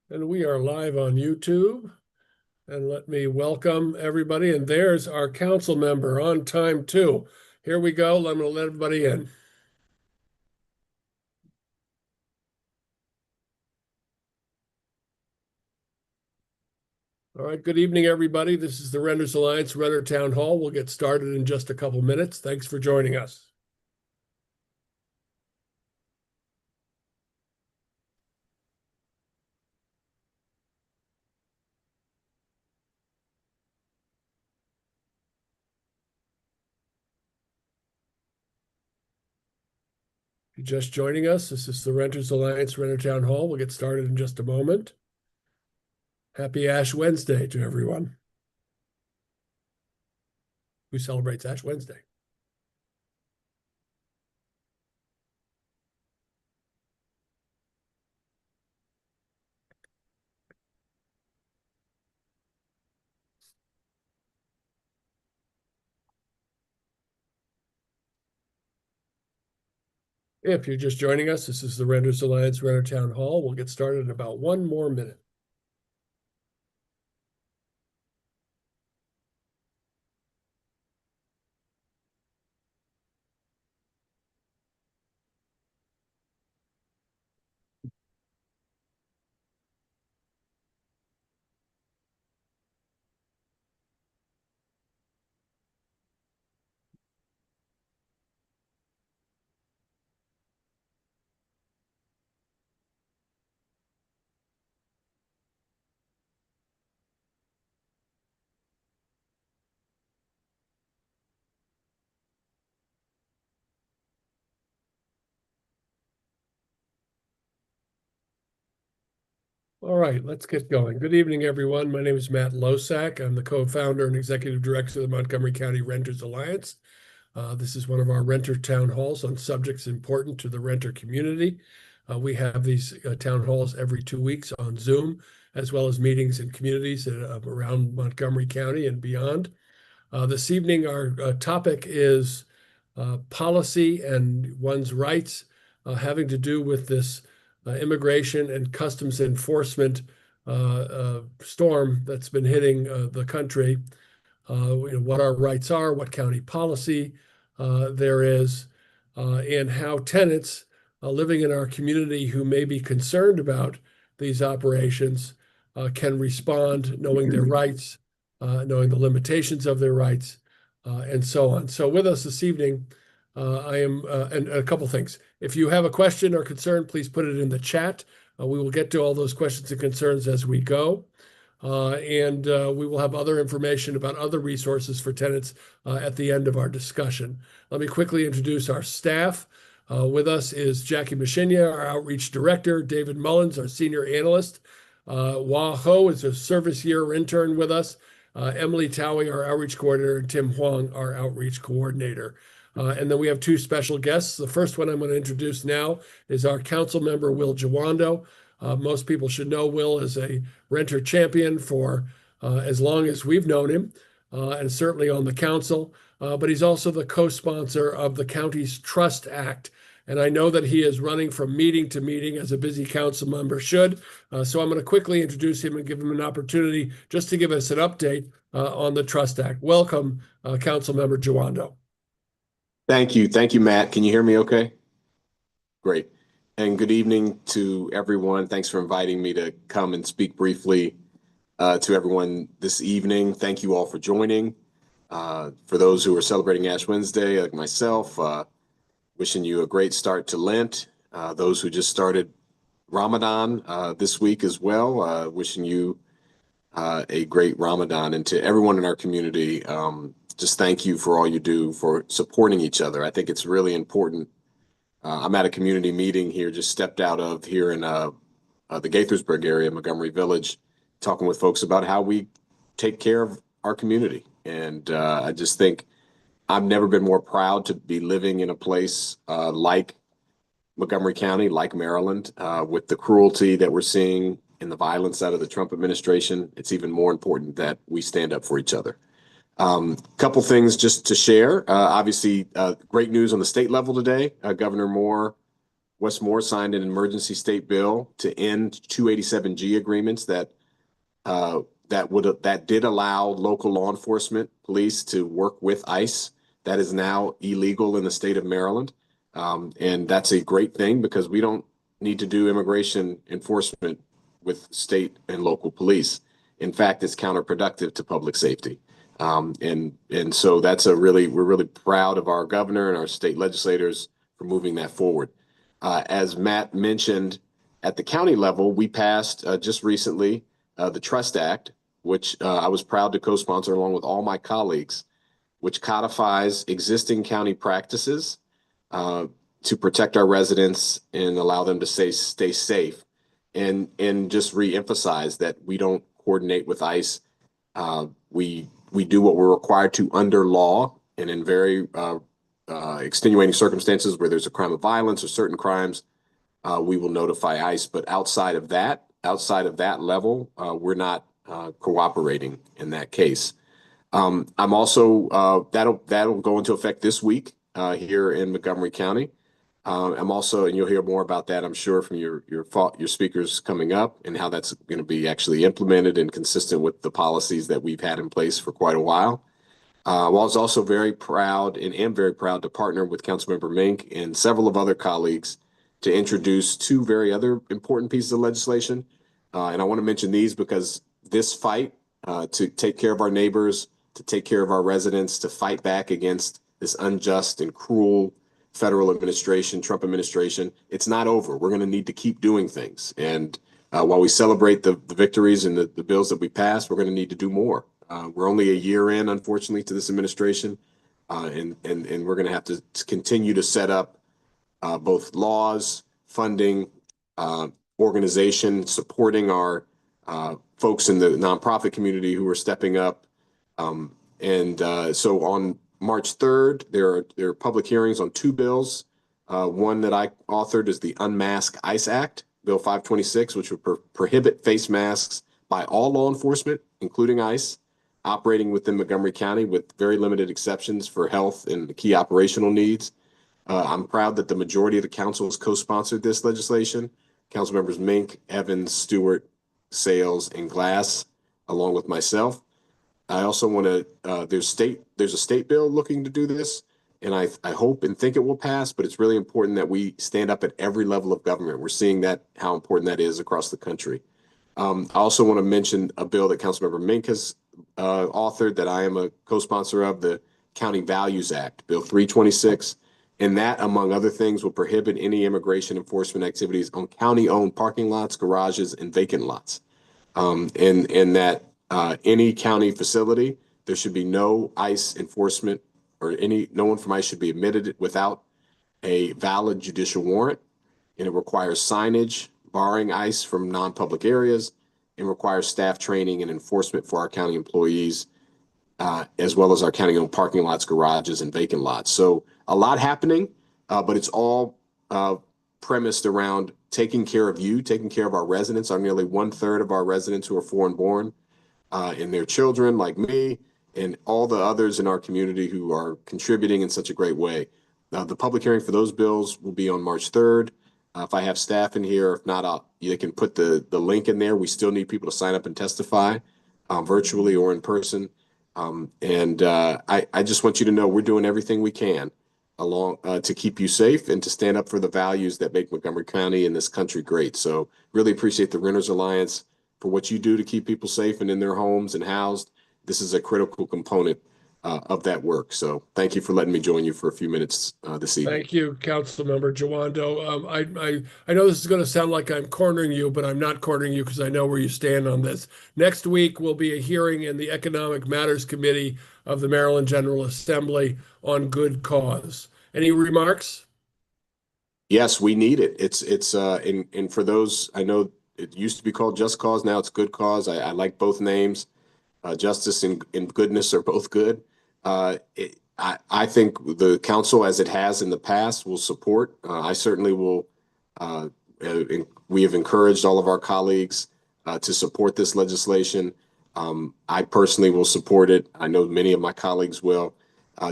And we are live on YouTube. And let me welcome everybody. And there's our council member on time too. Here we go. I'm going to let everybody in. All right. Good evening, everybody. This is the Renters Alliance Renter Town Hall. We'll get started in just a couple minutes. Thanks for joining us. If you're just joining us, this is the Renters Alliance Renter Town Hall. We'll get started in just a moment. Happy Ash Wednesday to everyone who celebrates Ash Wednesday. If you're just joining us, this is the Renters Alliance Renter Town Hall. We'll get started in about one more minute. All right, let's get going. Good evening, everyone. My name is Matt Losack. I'm the co-founder and executive director of the Montgomery County Renters Alliance. This is one of our renter town halls on subjects important to the renter community. We have these town halls every 2 weeks on Zoom, as well as meetings in communities around Montgomery County and beyond. This evening, our topic is policy and one's rights having to do with this immigration and customs enforcement storm that's been hitting the country. What our rights are, what county policy there is, and how tenants living in our community who may be concerned about these operations can respond, knowing their rights, knowing the limitations of their rights, and so on. So with us this evening, I am, and a couple things. If you have a question or concern, please put it in the chat. We will get to all those questions and concerns as we go. And we will have other information about other resources for tenants at the end of our discussion. Let me quickly introduce our staff. With us is Jackie Mashinya, our outreach director, David Mullins, our senior analyst. Wah Ho is a service year intern with us. Emily Towie, our outreach coordinator, and Tim Huang, our outreach coordinator. And then we have two special guests. The first one I'm going to introduce now is our council member, Will Jawando. Most people should know Will is a renter champion for as long as we've known him, and certainly on the council. But he's also the co-sponsor of the county's Trust Act. And I know that he is running from meeting to meeting as a busy council member should. So I'm going to quickly introduce him and give him an opportunity just to give us an update on the Trust Act. Welcome, Council Member Jawando. Thank you. Thank you, Matt. Can you hear me okay? Great. And good evening to everyone. Thanks for inviting me to come and speak briefly to everyone this evening. Thank you all for joining. For those who are celebrating Ash Wednesday, like myself, wishing you a great start to Lent. Those who just started Ramadan this week as well, wishing you a great Ramadan. And to everyone in our community, just thank you for all you do for supporting each other. I think it's really important. I'm at a community meeting here, just stepped out of here in the Gaithersburg area, Montgomery Village, talking with folks about how we take care of our community. And I just think I've never been more proud to be living in a place like Montgomery County, like Maryland, with the cruelty that we're seeing and the violence out of the Trump administration. It's even more important that we stand up for each other. Couple things just to share. Obviously, great news on the state level today. Governor Moore Westmore signed an emergency state bill to end 287G agreements that did allow local law enforcement, police to work with ICE. That is now illegal in the state of Maryland. And that's a great thing because we don't need to do immigration enforcement with state and local police. In fact, it's counterproductive to public safety. And so we're really proud of our governor and our state legislators for moving that forward. As Matt mentioned, at the county level, we passed just recently the Trust Act, which I was proud to co-sponsor along with all my colleagues, which codifies existing county practices to protect our residents and allow them to stay safe, and just reemphasize that we don't coordinate with ICE. We do what we're required to under law, and in very extenuating circumstances where there's a crime of violence or certain crimes, we will notify ICE. But outside of that level, we're not cooperating in that case. I'm also that'll go into effect this week here in Montgomery County. I'm also, and you'll hear more about that, I'm sure, from your speakers coming up, and how that's going to be actually implemented and consistent with the policies that we've had in place for quite a while. I was also very proud and am very proud to partner with Councilmember Mink and several of other colleagues to introduce two very other important pieces of legislation. And I want to mention these because this fight to take care of our neighbors, to take care of our residents, to fight back against this unjust and cruel federal administration, Trump administration, it's not over. We're going to need to keep doing things. And while we celebrate the victories and the bills that we passed, we're going to need to do more. We're only a year in, unfortunately, to this administration, and we're going to have to continue to set up both laws, funding, organization, supporting our folks in the nonprofit community who are stepping up. So on March 3rd, there are public hearings on two bills. One that I authored is the Unmask ICE Act, Bill 526, which would prohibit face masks by all law enforcement, including ICE, operating within Montgomery County with very limited exceptions for health and key operational needs. I'm proud that the majority of the council has co-sponsored this legislation. Council members Mink, Evans, Stewart, Sales, and Glass, along with myself. I also want to, there's a state bill looking to do this, and I hope and think it will pass, but it's really important that we stand up at every level of government. We're seeing that, how important that is across the country. I also want to mention a bill that Councilmember Mink has authored that I am a co-sponsor of, the County Values Act, Bill 326. And that, among other things, will prohibit any immigration enforcement activities on county-owned parking lots, garages, and vacant lots. And that any county facility, there should be no ICE enforcement, or no one from ICE should be admitted without a valid judicial warrant. And it requires signage barring ICE from non-public areas, and requires staff training and enforcement for our county employees, as well as our county-owned parking lots, garages, and vacant lots. So a lot happening, but it's all premised around taking care of you, taking care of our residents. Our nearly 1/3 of our residents who are foreign born, and their children like me, and all the others in our community who are contributing in such a great way. The public hearing for those bills will be on March 3rd. If I have staff in here, if not, they can put the link in there. We still need people to sign up and testify virtually or in person. I just want you to know we're doing everything we can to keep you safe and to stand up for the values that make Montgomery County and this country great. So really appreciate the Renters Alliance for what you do to keep people safe and in their homes and housed. This is a critical component of that work. So thank you for letting me join you for a few minutes this evening. Thank you, Councilmember Jawando. I know this is going to sound like I'm cornering you, but I'm not cornering you because I know where you stand on this. Next week will be a hearing in the Economic Matters Committee of the Maryland General Assembly on good cause. Any remarks? Yes, we need it. And for those, I know it used to be called Just Cause. Now it's Good Cause. I like both names. Justice and goodness are both good. I think the council, as it has in the past, will support. I certainly will. We have encouraged all of our colleagues to support this legislation. I personally will support it. I know many of my colleagues will.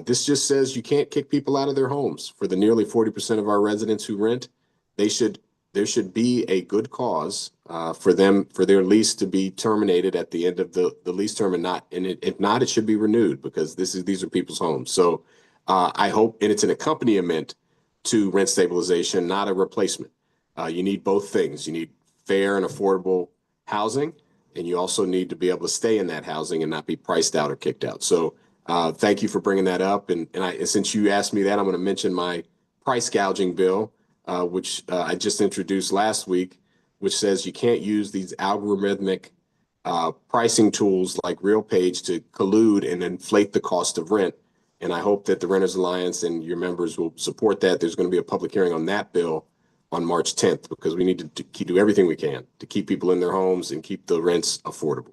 This just says you can't kick people out of their homes. For the nearly 40% of our residents who rent, they should there should be a good cause for their lease to be terminated at the end of the lease term, and if not, it should be renewed, because these are people's homes. So I hope, and it's an accompaniment to rent stabilization, not a replacement. You need both things. You need fair and affordable housing, and you also need to be able to stay in that housing and not be priced out or kicked out. So thank you for bringing that up. And since you asked me that, I'm going to mention my price gouging bill, which I just introduced last week, which says you can't use these algorithmic pricing tools like RealPage to collude and inflate the cost of rent. And I hope that the Renters Alliance and your members will support that. There's going to be a public hearing on that bill on March 10th, because we need to do everything we can to keep people in their homes and keep the rents affordable.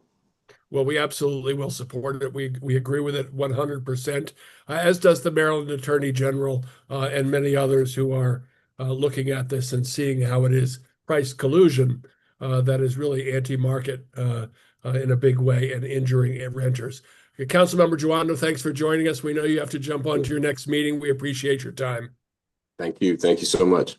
Well, we absolutely will support it. We agree with it 100%, as does the Maryland Attorney General and many others who are looking at this and seeing how it is price collusion that is really anti-market in a big way and injuring renters. Councilmember Jawando, thanks for joining us. We know you have to jump on to your next meeting. We appreciate your time. Thank you. Thank you so much.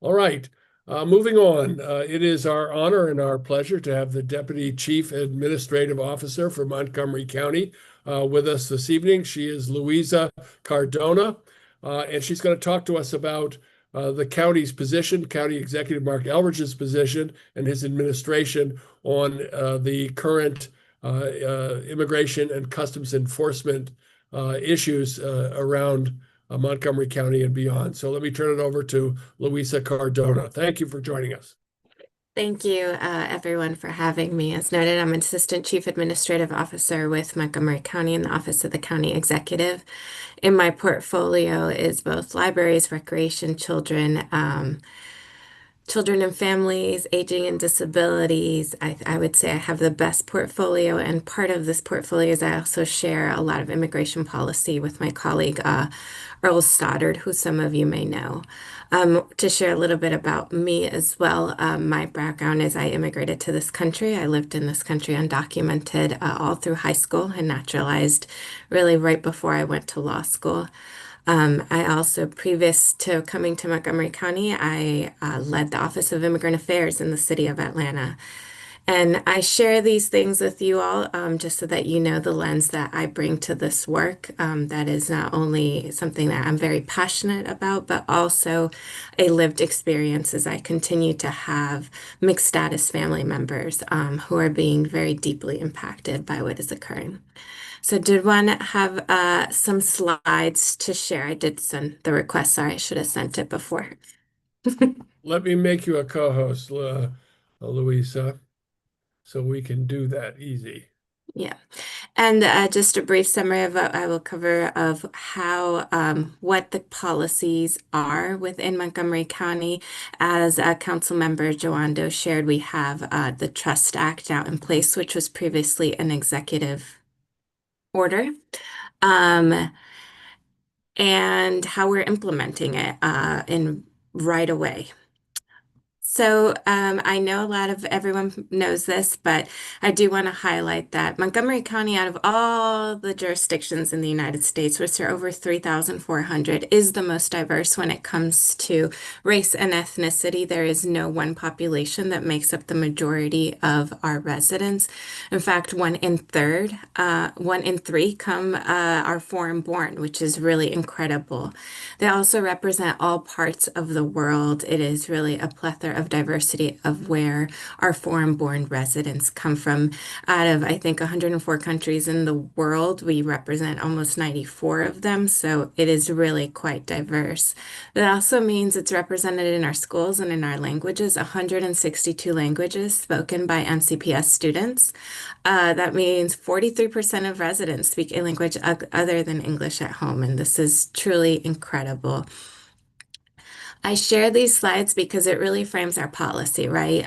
All right. Moving on, it is our honor and our pleasure to have the Deputy Chief Administrative Officer for Montgomery County with us this evening. She is Louisa Cardona, and she's going to talk to us about the county's position, County Executive Mark Elridge's position and his administration on the current immigration and customs enforcement issues around Montgomery County and beyond. So let me turn it over to Louisa Cardona. Thank you for joining us. Thank you, everyone, for having me. As noted, I'm an Assistant Chief Administrative Officer with Montgomery County in the Office of the County Executive. In my portfolio is both libraries, recreation, children and families, aging and disabilities. I would say I have the best portfolio, and part of this portfolio is I also share a lot of immigration policy with my colleague, Earl Stoddard, who some of you may know. To share a little bit about me as well, my background is I immigrated to this country. I lived in this country undocumented all through high school and naturalized really right before I went to law school. I also, previous to coming to Montgomery County, I led the Office of Immigrant Affairs in the city of Atlanta. And I share these things with you all just so that you know the lens that I bring to this work. That is not only something that I'm very passionate about, but also a lived experience as I continue to have mixed status family members who are being very deeply impacted by what is occurring. So did one have some slides to share? I did send the request. Sorry, I should have sent it before. Let me make you a co-host, Louisa, so we can do that easy. Yeah. And just a brief summary of what I will cover of how, what the policies are within Montgomery County. As Councilmember Jawando shared, we have the Trust Act out in place, which was previously an executive order, and how we're implementing it in right away. So I know a lot of everyone knows this, but I do want to highlight that Montgomery County, out of all the jurisdictions in the United States, which are over 3,400, is the most diverse when it comes to race and ethnicity. There is no one population that makes up the majority of our residents. In fact, one in three come are foreign born, which is really incredible. They also represent all parts of the world. It is really a plethora of diversity of where our foreign-born residents come from. Out of, I think, 104 countries in the world, we represent almost 94 of them, so it is really quite diverse. That also means it's represented in our schools and in our languages, 162 languages spoken by MCPS students. That means 43% of residents speak a language other than English at home, and this is truly incredible. I share these slides because it really frames our policy, right?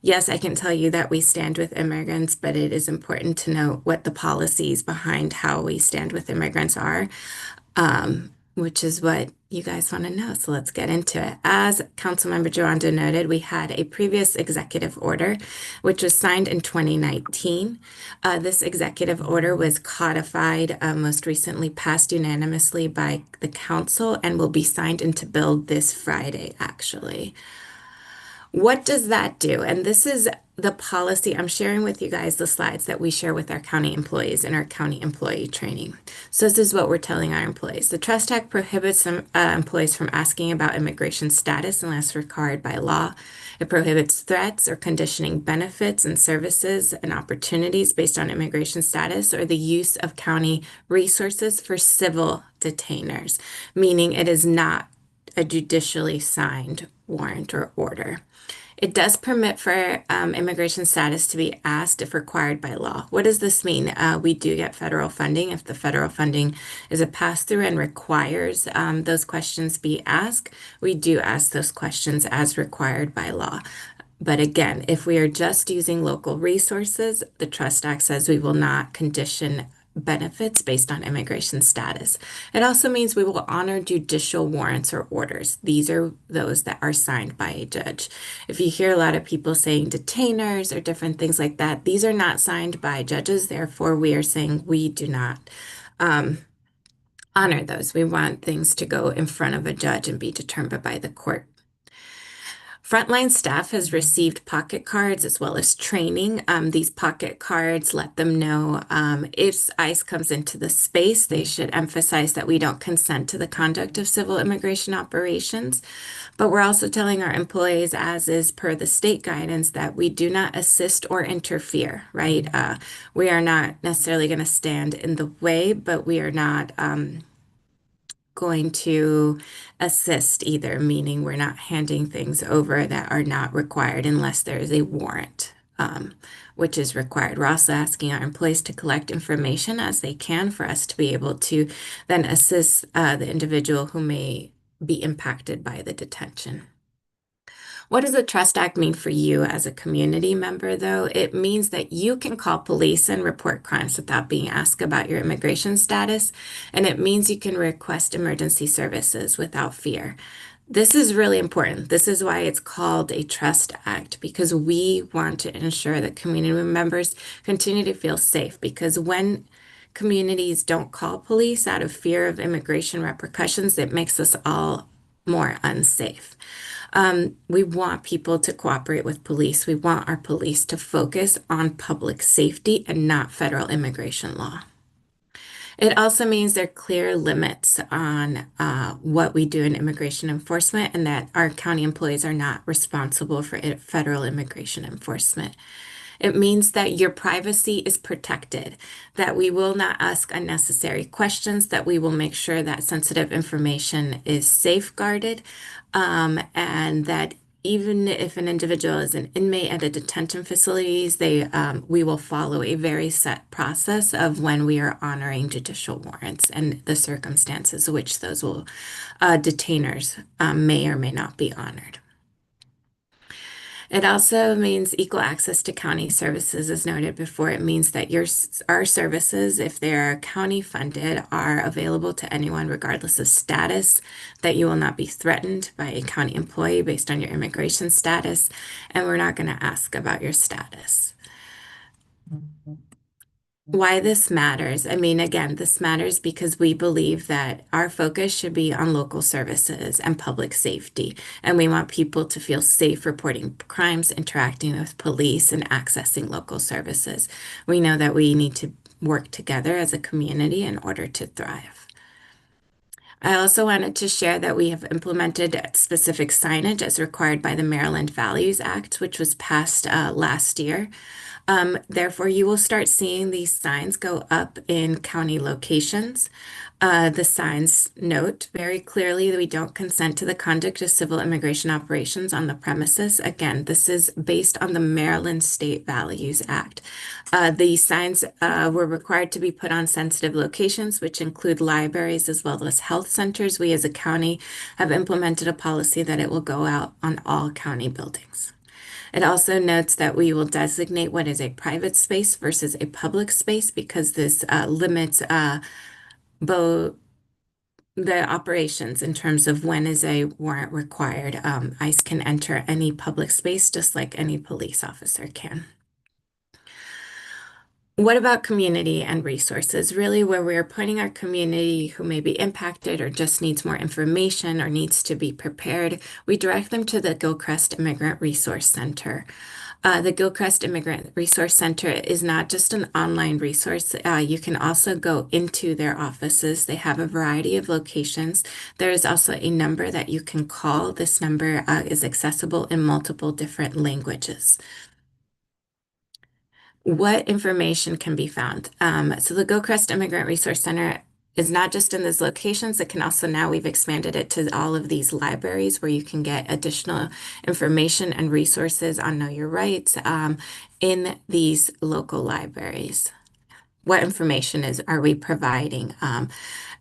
Yes, I can tell you that we stand with immigrants, but it is important to know what the policies behind how we stand with immigrants are, which is what you guys want to know, so let's get into it. As Councilmember Joanda noted, we had a previous executive order, which was signed in 2019. This executive order was codified, most recently passed unanimously by the council, and will be signed into bill this Friday, actually. What does that do? And this is the policy. I'm sharing with you guys the slides that we share with our county employees in our county employee training. So this is what we're telling our employees. The Trust Act prohibits some employees from asking about immigration status unless required by law. It prohibits threats or conditioning benefits and services and opportunities based on immigration status or the use of county resources for civil detainers, meaning it is not a judicially signed warrant or order. It does permit for immigration status to be asked if required by law. What does this mean? We do get federal funding. If the federal funding is a pass-through and requires those questions be asked, we do ask those questions as required by law. But again, if we are just using local resources, the Trust Act says we will not condition benefits based on immigration status. It also means we will honor judicial warrants or orders. These are those that are signed by a judge. If you hear a lot of people saying detainers or different things like that, these are not signed by judges. Therefore, we are saying we do not honor those. We want things to go in front of a judge and be determined by the court. Frontline staff has received pocket cards as well as training. These pocket cards let them know if ICE comes into the space, they should emphasize that we don't consent to the conduct of civil immigration operations. But we're also telling our employees, as is per the state guidance, that we do not assist or interfere, right? We are not necessarily going to stand in the way, but we are not going to assist either, meaning we're not handing things over that are not required unless there is a warrant, which is required. We're also asking our employees to collect information as they can for us to be able to then assist the individual who may be impacted by the detention. What does the Trust Act mean for you as a community member, though? It means that you can call police and report crimes without being asked about your immigration status, and it means you can request emergency services without fear. This is really important. This is why it's called a Trust Act, because we want to ensure that community members continue to feel safe, because when communities don't call police out of fear of immigration repercussions, it makes us all more unsafe. We want people to cooperate with police. We want our police to focus on public safety and not federal immigration law. It also means there are clear limits on what we do in immigration enforcement and that our county employees are not responsible for federal immigration enforcement. It means that your privacy is protected, that we will not ask unnecessary questions, that we will make sure that sensitive information is safeguarded, and that even if an individual is an inmate at a detention facilities, we will follow a very set process of when we are honoring judicial warrants and the circumstances which those detainers may or may not be honored. It also means equal access to county services, as noted before. It means that our services, if they're county funded, are available to anyone regardless of status, that you will not be threatened by a county employee based on your immigration status, and we're not going to ask about your status. Why this matters. I mean, again, this matters because we believe that our focus should be on local services and public safety. And we want people to feel safe reporting crimes, interacting with police, and accessing local services. We know that we need to work together as a community in order to thrive. I also wanted to share that we have implemented specific signage as required by the Maryland Values Act, which was passed last year. Therefore, you will start seeing these signs go up in county locations. The signs note very clearly that we don't consent to the conduct of civil immigration operations on the premises. Again, this is based on the Maryland State Values Act. These signs were required to be put on sensitive locations, which include libraries as well as health centers. We as a county have implemented a policy that it will go out on all county buildings. It also notes that we will designate what is a private space versus a public space because this limits both the operations in terms of when is a warrant required. ICE can enter any public space just like any police officer can. What about community and resources? Really, where we're putting our community who may be impacted or just needs more information or needs to be prepared, we direct them to the Gilchrist Immigrant Resource Center. The Gilchrist Immigrant Resource Center is not just an online resource. You can also go into their offices. They have a variety of locations. There is also a number that you can call. This number is accessible in multiple different languages. What information can be found? So the Gilchrist Immigrant Resource Center is not just in these locations. It can also now we've expanded it to all of these libraries where you can get additional information and resources on Know Your Rights in these local libraries. What information are we providing?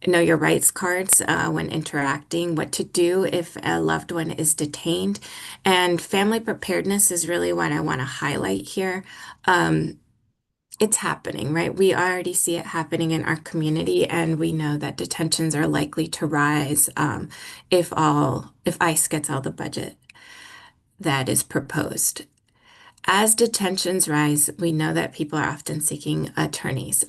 Know Your Rights cards when interacting, what to do if a loved one is detained. And family preparedness is really what I want to highlight here. It's happening, right? We already see it happening in our community, and we know that detentions are likely to rise if ICE gets all the budget that is proposed. As detentions rise, we know that people are often seeking attorneys.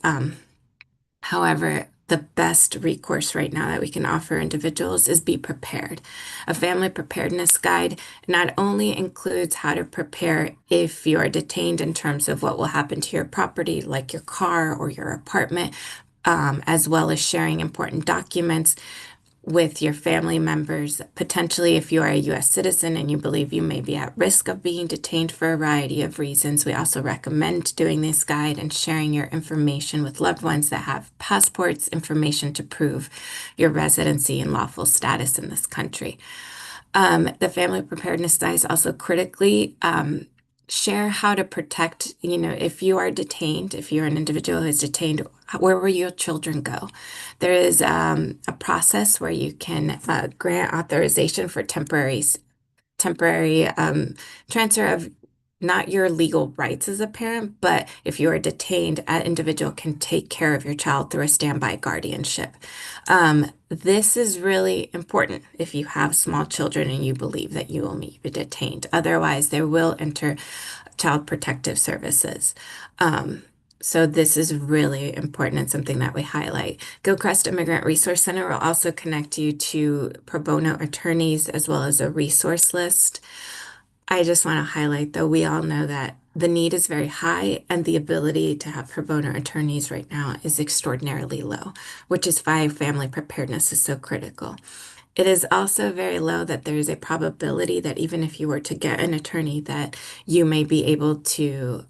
However, the best recourse right now that we can offer individuals is be prepared. A family preparedness guide not only includes how to prepare if you are detained in terms of what will happen to your property, like your car or your apartment, as well as sharing important documents with your family members. Potentially, if you are a U.S. citizen and you believe you may be at risk of being detained for a variety of reasons, we also recommend doing this guide and sharing your information with loved ones that have passports, information to prove your residency and lawful status in this country. The family preparedness guide is also critically share how to protect, if you are detained, if you're an individual who is detained, where will your children go? There is a process where you can grant authorization for temporary transfer of not your legal rights as a parent, but if you are detained, an individual can take care of your child through a standby guardianship. This is really important if you have small children and you believe that you will be detained. Otherwise, there will enter Child Protective Services. So this is really important and something that we highlight. Gilchrist Immigrant Resource Center will also connect you to pro bono attorneys as well as a resource list. I just want to highlight, though, we all know that the need is very high and the ability to have pro bono attorneys right now is extraordinarily low, which is why family preparedness is so critical. It is also very low that there is a probability that even if you were to get an attorney, that you may be able to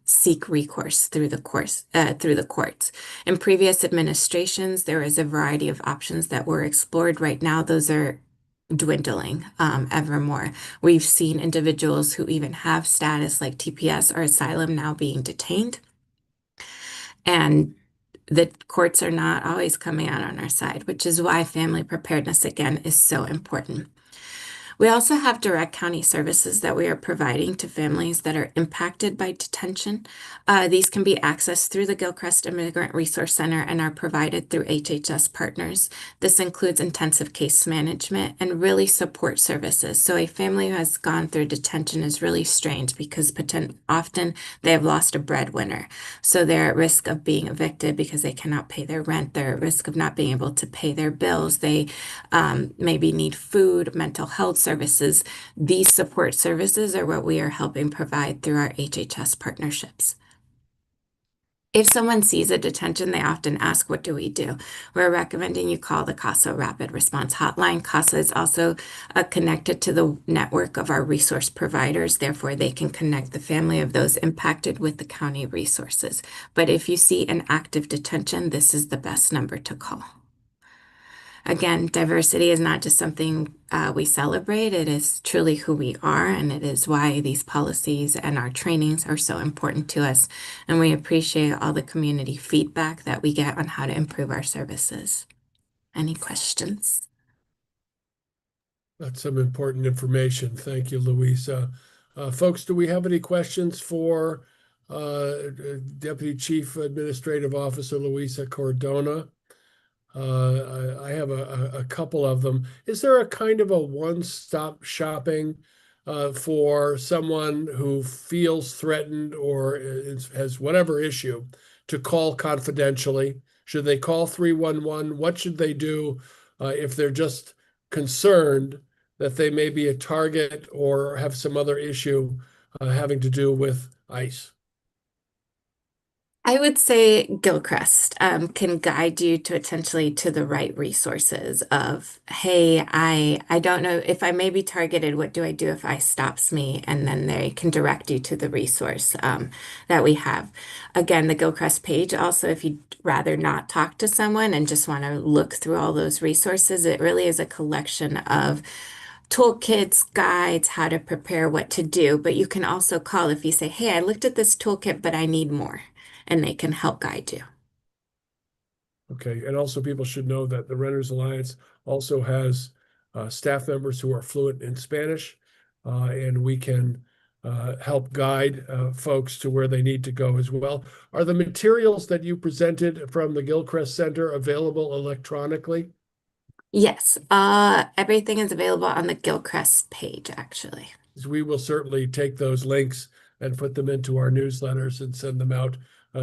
seek recourse through the courts. In previous administrations, there is a variety of options that were explored. Right now, those are dwindling ever more. We've seen individuals who even have status like TPS or asylum now being detained. And the courts are not always coming out on our side, which is why family preparedness, again, is so important. We also have direct county services that we are providing to families that are impacted by detention. These can be accessed through the Gilchrist Immigrant Resource Center and are provided through HHS partners. This includes intensive case management and really support services. So a family who has gone through detention is really strange because often they have lost a breadwinner. So they're at risk of being evicted because they cannot pay their rent. They're at risk of not being able to pay their bills. They maybe need food, mental health services. These support services are what we are helping provide through our HHS partnerships. If someone sees a detention, they often ask, what do we do? We're recommending you call the CASA Rapid Response Hotline. CASA is also connected to the network of our resource providers. Therefore, they can connect the family of those impacted with the county resources. But if you see an active detention, this is the best number to call. Again, diversity is not just something we celebrate, it is truly who we are, and it is why these policies and our trainings are so important to us. And we appreciate all the community feedback that we get on how to improve our services. Any questions? That's some important information. Thank you, Louisa. Folks, do we have any questions for Deputy Chief Administrative Officer Louisa Cordona? I have a couple of them. Is there a kind of a one-stop shopping for someone who feels threatened or has whatever issue to call confidentially? Should they call 311? What should they do if they're just concerned that they may be a target or have some other issue having to do with ICE? I would say Gilchrist can guide you to potentially to the right resources of, hey, I don't know if I may be targeted. What do I do if ICE stops me? And then they can direct you to the resource that we have. Again, the Gilchrist page. Also, if you'd rather not talk to someone and just want to look through all those resources, it really is a collection of toolkits, guides, how to prepare, what to do. But you can also call if you say, hey, I looked at this toolkit, but I need more, and they can help guide you. Okay, and also people should know that the Renters Alliance also has staff members who are fluent in Spanish, and we can help guide folks to where they need to go as well. Are the materials that you presented from the Gilchrist Center available electronically? Yes, everything is available on the Gilchrist page, actually. We will certainly take those links and put them into our newsletters and send them out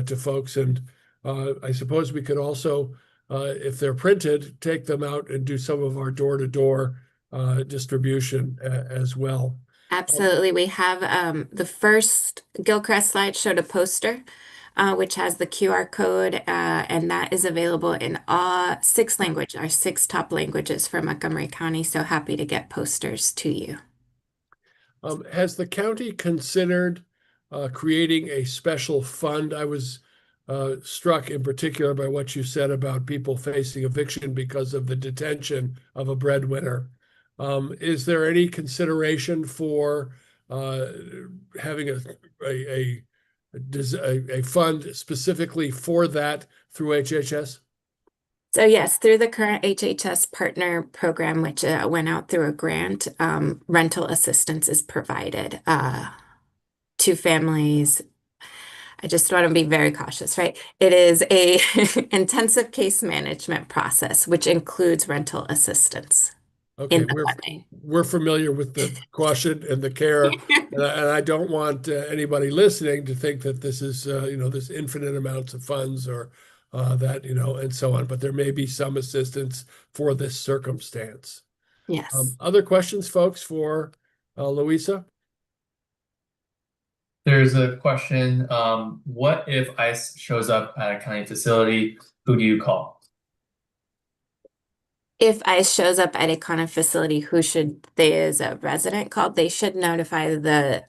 to folks. And I suppose we could also, if they're printed, take them out and do some of our door-to-door distribution as well. Absolutely. We have the first Gilchrist slide showed a poster, which has the QR code, and that is available in all 6 languages, our 6 top languages for Montgomery County. So happy to get posters to you. Has the county considered creating a special fund? I was struck in particular by what you said about people facing eviction because of the detention of a breadwinner. Is there any consideration for having a fund specifically for that through HHS? So yes, through the current HHS partner program, which went out through a grant, rental assistance is provided to families. I just want to be very cautious, right? It is a intensive case management process, which includes rental assistance Okay, in the funding. we're familiar with the caution and the care, and I don't want anybody listening to think that this is this infinite amounts of funds or that and so on. But there may be some assistance for this circumstance. Yes. Other questions, folks, for Louisa? There's a question, what if ICE shows up at a county facility? Who do you call? If ICE shows up at a county facility, who should they, as a resident, call? They should notify the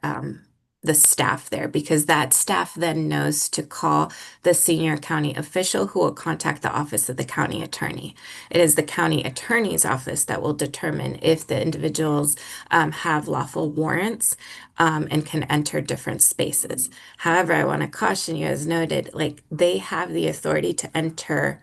staff there, because that staff then knows to call the senior county official, who will contact the office of the county attorney. It is the county attorney's office that will determine if the individuals have lawful warrants and can enter different spaces. However, I want to caution you, as noted, like they have the authority to enter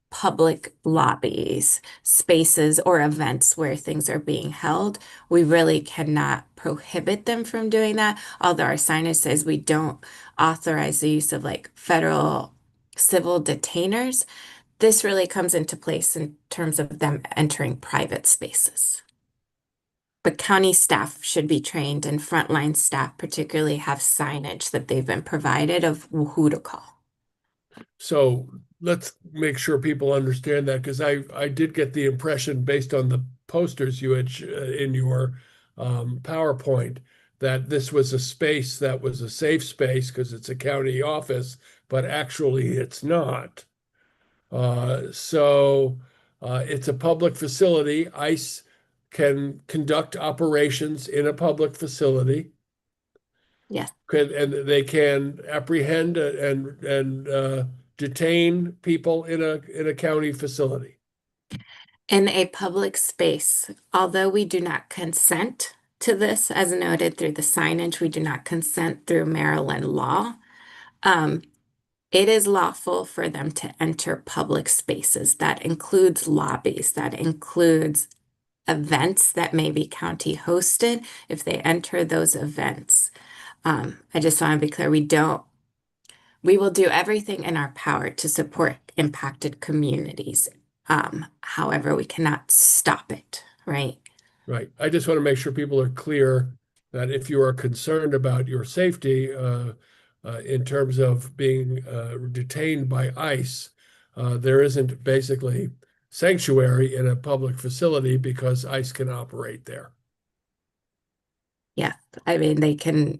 public lobbies, spaces, or events where things are being held. We really cannot prohibit them from doing that, although our signage says we don't authorize the use of like federal civil detainers. This really comes into place in terms of them entering private spaces. But county staff should be trained, and frontline staff particularly have signage that they've been provided of who to call. So let's make sure people understand that, because I did get the impression based on the posters you had in your PowerPoint that this was a space that was a safe space because it's a county office, but actually it's not. So it's a public facility. ICE can conduct operations in a public facility. Yes. And they can apprehend and detain people in a county facility. In a public space, although we do not consent to this, as noted through the signage, we do not consent through Maryland law. It is lawful for them to enter public spaces. That includes lobbies, that includes events that may be county hosted. If they enter those events, I just want to be clear, we will do everything in our power to support impacted communities. However, we cannot stop it, right? Right. I just want to make sure people are clear that if you are concerned about your safety in terms of being detained by ICE, there isn't basically sanctuary in a public facility because ICE can operate there. Yeah, I mean, they can,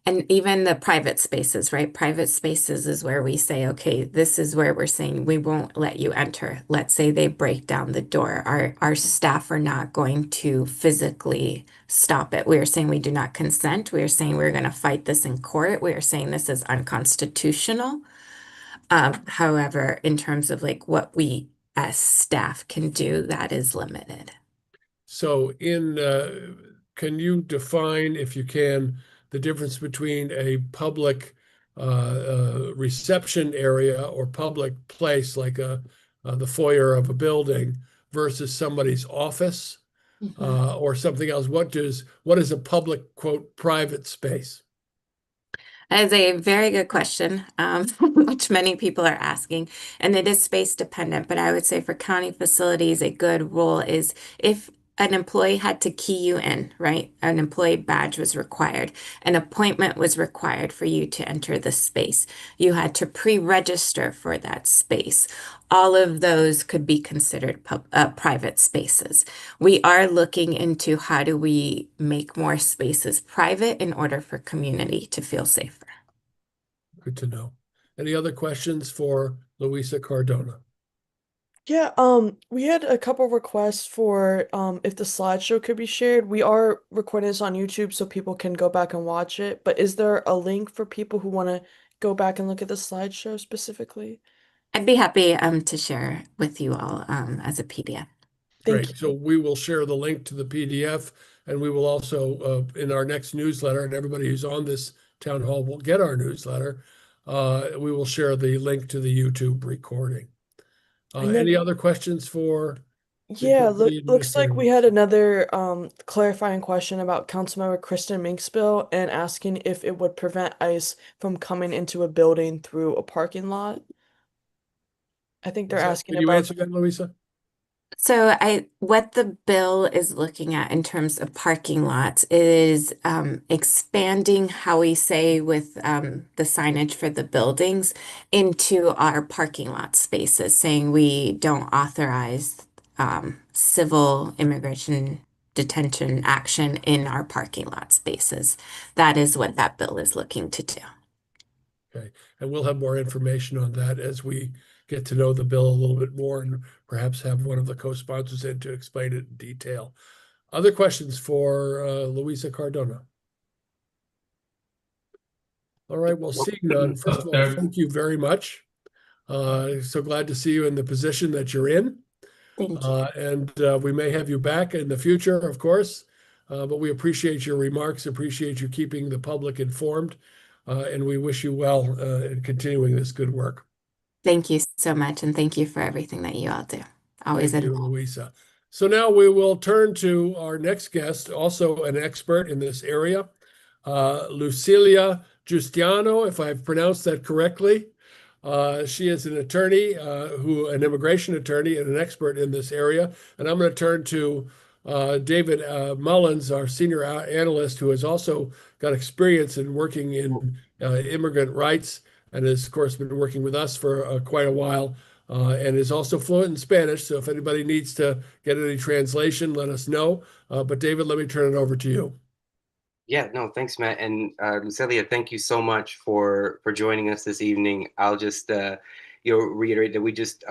and even the private spaces, right? Private spaces is where we say, okay, this is where we're saying we won't let you enter. Let's say they break down the door. Our staff are not going to physically stop it. We are saying we do not consent. We are saying we're going to fight this in court. We are saying this is unconstitutional. However, in terms of like what we as staff can do, that is limited. So can you define, if you can, the difference between a public reception area or public place like the foyer of a building versus somebody's office or something else? What is a public, quote, private space? That is a very good question, which many people are asking, and it is space dependent. But I would say for county facilities, a good rule is if an employee had to key you in, right? An employee badge was required. An appointment was required for you to enter the space. You had to pre-register for that space. All of those could be considered private spaces. We are looking into how do we make more spaces private in order for community to feel safer. Good to know. Any other questions for Luisa Cardona? Yeah, we had a couple requests for if the slideshow could be shared. We are recording this on YouTube so people can go back and watch it, but is there a link for people who want to go back and look at the slideshow specifically? I'd be happy to share with you all as a PDF. Thank Great. So we will share the link to the PDF, and we will also in our next newsletter, and everybody who's on this town hall will get our newsletter. We will share the link to the YouTube recording. And then- Any other questions for? Yeah, the looks like we had administrator? another clarifying question about Councilmember Kristen Minksville and asking if it would prevent ICE from coming into a building through a parking lot. I think they're asking Can you about answer that, Louisa? So what the bill is looking at in terms of parking lots is expanding how we say with the signage for the buildings into our parking lot spaces, saying we don't authorize civil immigration detention action in our parking lot spaces. That is what that bill is looking to do. Okay, and we'll have more information on that as we get to know the bill a little bit more and perhaps have one of the co-sponsors in to explain it in detail. Other questions for Luisa Cardona? All right, well, seeing none, first of all, thank you very much. So glad to see you in the position that you're in. Thank you. And we may have you back in the future, of course, but we appreciate your remarks, appreciate you keeping the public informed, and we wish you well in continuing this good work. Thank you so much, and thank you for everything that you all do. Always Thank you, involved. Louisa. So now we will turn to our next guest, also an expert in this area, Lucilia Giustiano, if I've pronounced that correctly. She is an attorney, an immigration attorney and an expert in this area. And I'm going to turn to David Mullins, our senior analyst, who has also got experience in working in immigrant rights and has, of course, been working with us for quite a while and is also fluent in Spanish. So if anybody needs to get any translation, let us know. But David, let me turn it over to you. Yeah, no, thanks, Matt. And Lucilia, thank you so much for joining us this evening. I'll just reiterate that we just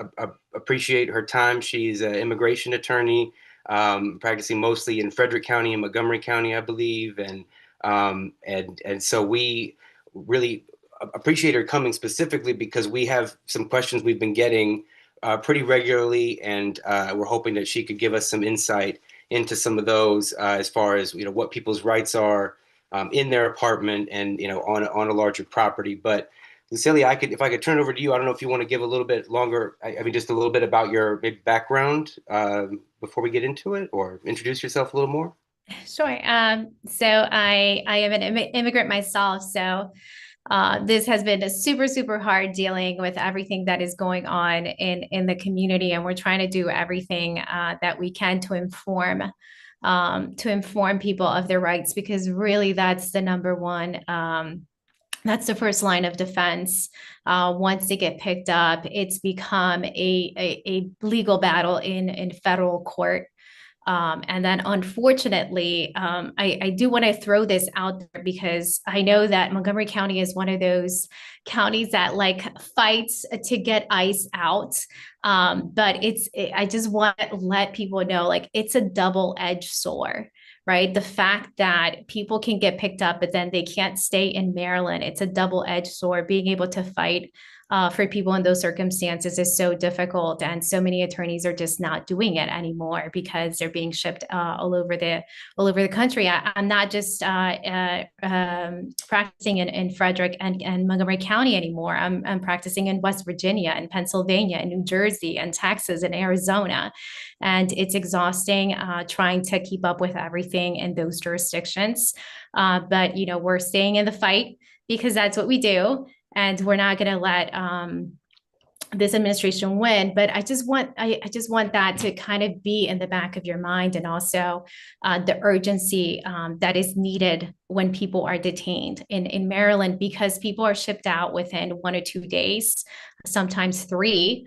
appreciate her time. She's an immigration attorney, practicing mostly in Frederick County and Montgomery County, I believe. And so we really appreciate her coming specifically because we have some questions we've been getting pretty regularly, and we're hoping that she could give us some insight into some of those as far as what people's rights are in their apartment and on a larger property. But Lucilia, if I could turn it over to you. I don't know if you want to give a little bit longer. I mean, just a little bit about your maybe background before we get into it, or introduce yourself a little more. Sure. So I am an immigrant myself. So This has been a super hard dealing with everything that is going on in the community, and we're trying to do everything that we can to inform people of their rights, because really that's the number one. That's the first line of defense. Once they get picked up, it's become a legal battle in federal court. And then unfortunately, I do want to throw this out there, because I know that Montgomery County is one of those counties that like fights to get ICE out. But I just want to let people know, like, it's a double-edged sword, right? The fact that people can get picked up, but then they can't stay in Maryland, it's a double-edged sword. Being able to fight for people in those circumstances is so difficult, and so many attorneys are just not doing it anymore because they're being shipped all over the country. I'm not just practicing in Frederick and Montgomery County anymore. I'm practicing in West Virginia and Pennsylvania and New Jersey and Texas and Arizona, and it's exhausting trying to keep up with everything in those jurisdictions. But we're staying in the fight because that's what we do. And we're not going to let this administration win. But I just want that to kind of be in the back of your mind, and also the urgency that is needed when people are detained in Maryland, because people are shipped out within 1 or 2 days, sometimes 3.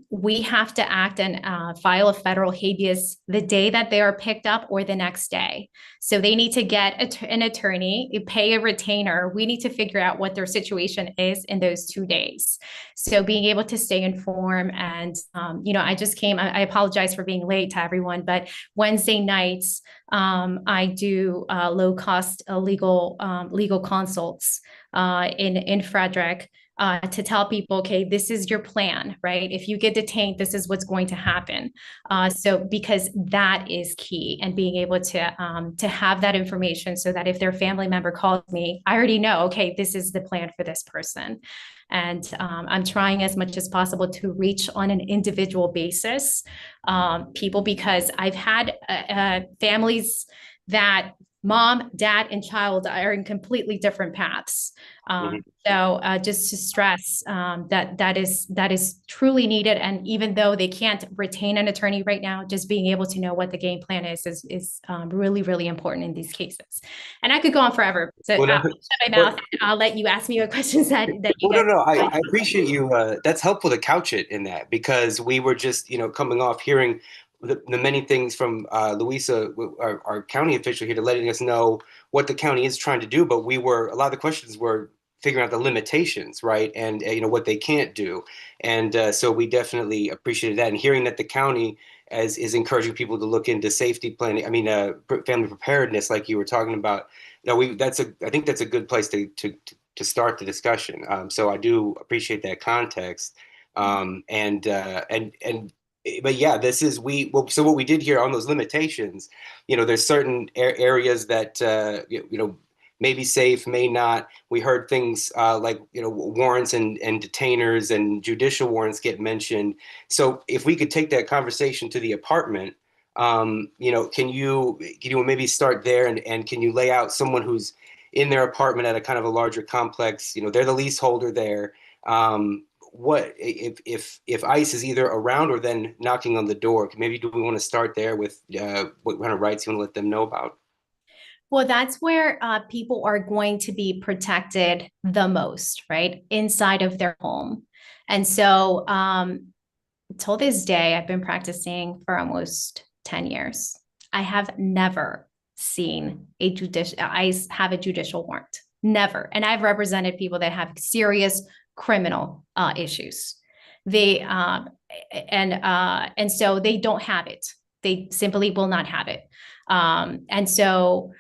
We have to act and file a federal habeas the day that they are picked up or the next day. So they need to get an attorney, pay a retainer. We need to figure out what their situation is in those 2 days. So being able to stay informed, and I apologize for being late to everyone, but Wednesday nights I do low-cost legal consults in Frederick. To tell people, okay, this is your plan, right? If you get detained, this is what's going to happen. So because that is key, and being able to have that information, so that if their family member calls me, I already know, okay, this is the plan for this person. And I'm trying as much as possible to reach on an individual basis people, because I've had families that mom, dad, and child are in completely different paths. So just to stress that is truly needed. And even though they can't retain an attorney right now, just being able to know what the game plan is really, really important in these cases. And I could go on forever. So I'll shut my mouth. I'll let you ask me what questions that you guys. No. I appreciate you. That's helpful to couch it in that, because we were just coming off hearing the many things from Louisa, our county official here, to letting us know what the county is trying to do. But a lot of the questions were figuring out the limitations, right? And what they can't do. And so we definitely appreciated that. And hearing that the county is encouraging people to look into safety planning, family preparedness, like you were talking about. I think that's a good place to start the discussion. So I do appreciate that context. But yeah, so what we did here on those limitations, there's certain areas that, may be safe, may not. We heard things like, warrants and detainers and judicial warrants get mentioned. So if we could take that conversation to the apartment, can you maybe start there, and can you lay out someone who's in their apartment at a kind of a larger complex, they're the leaseholder there. What if ICE is either around or then knocking on the door? Maybe do we want to start there with what kind of rights you want to let them know about? Well, that's where people are going to be protected the most, right? Inside of their home. And so till this day, I've been practicing for almost 10 years. I have never seen ICE have a judicial warrant. Never. And I've represented people that have serious criminal issues. And so they don't have it. They simply will not have it. And so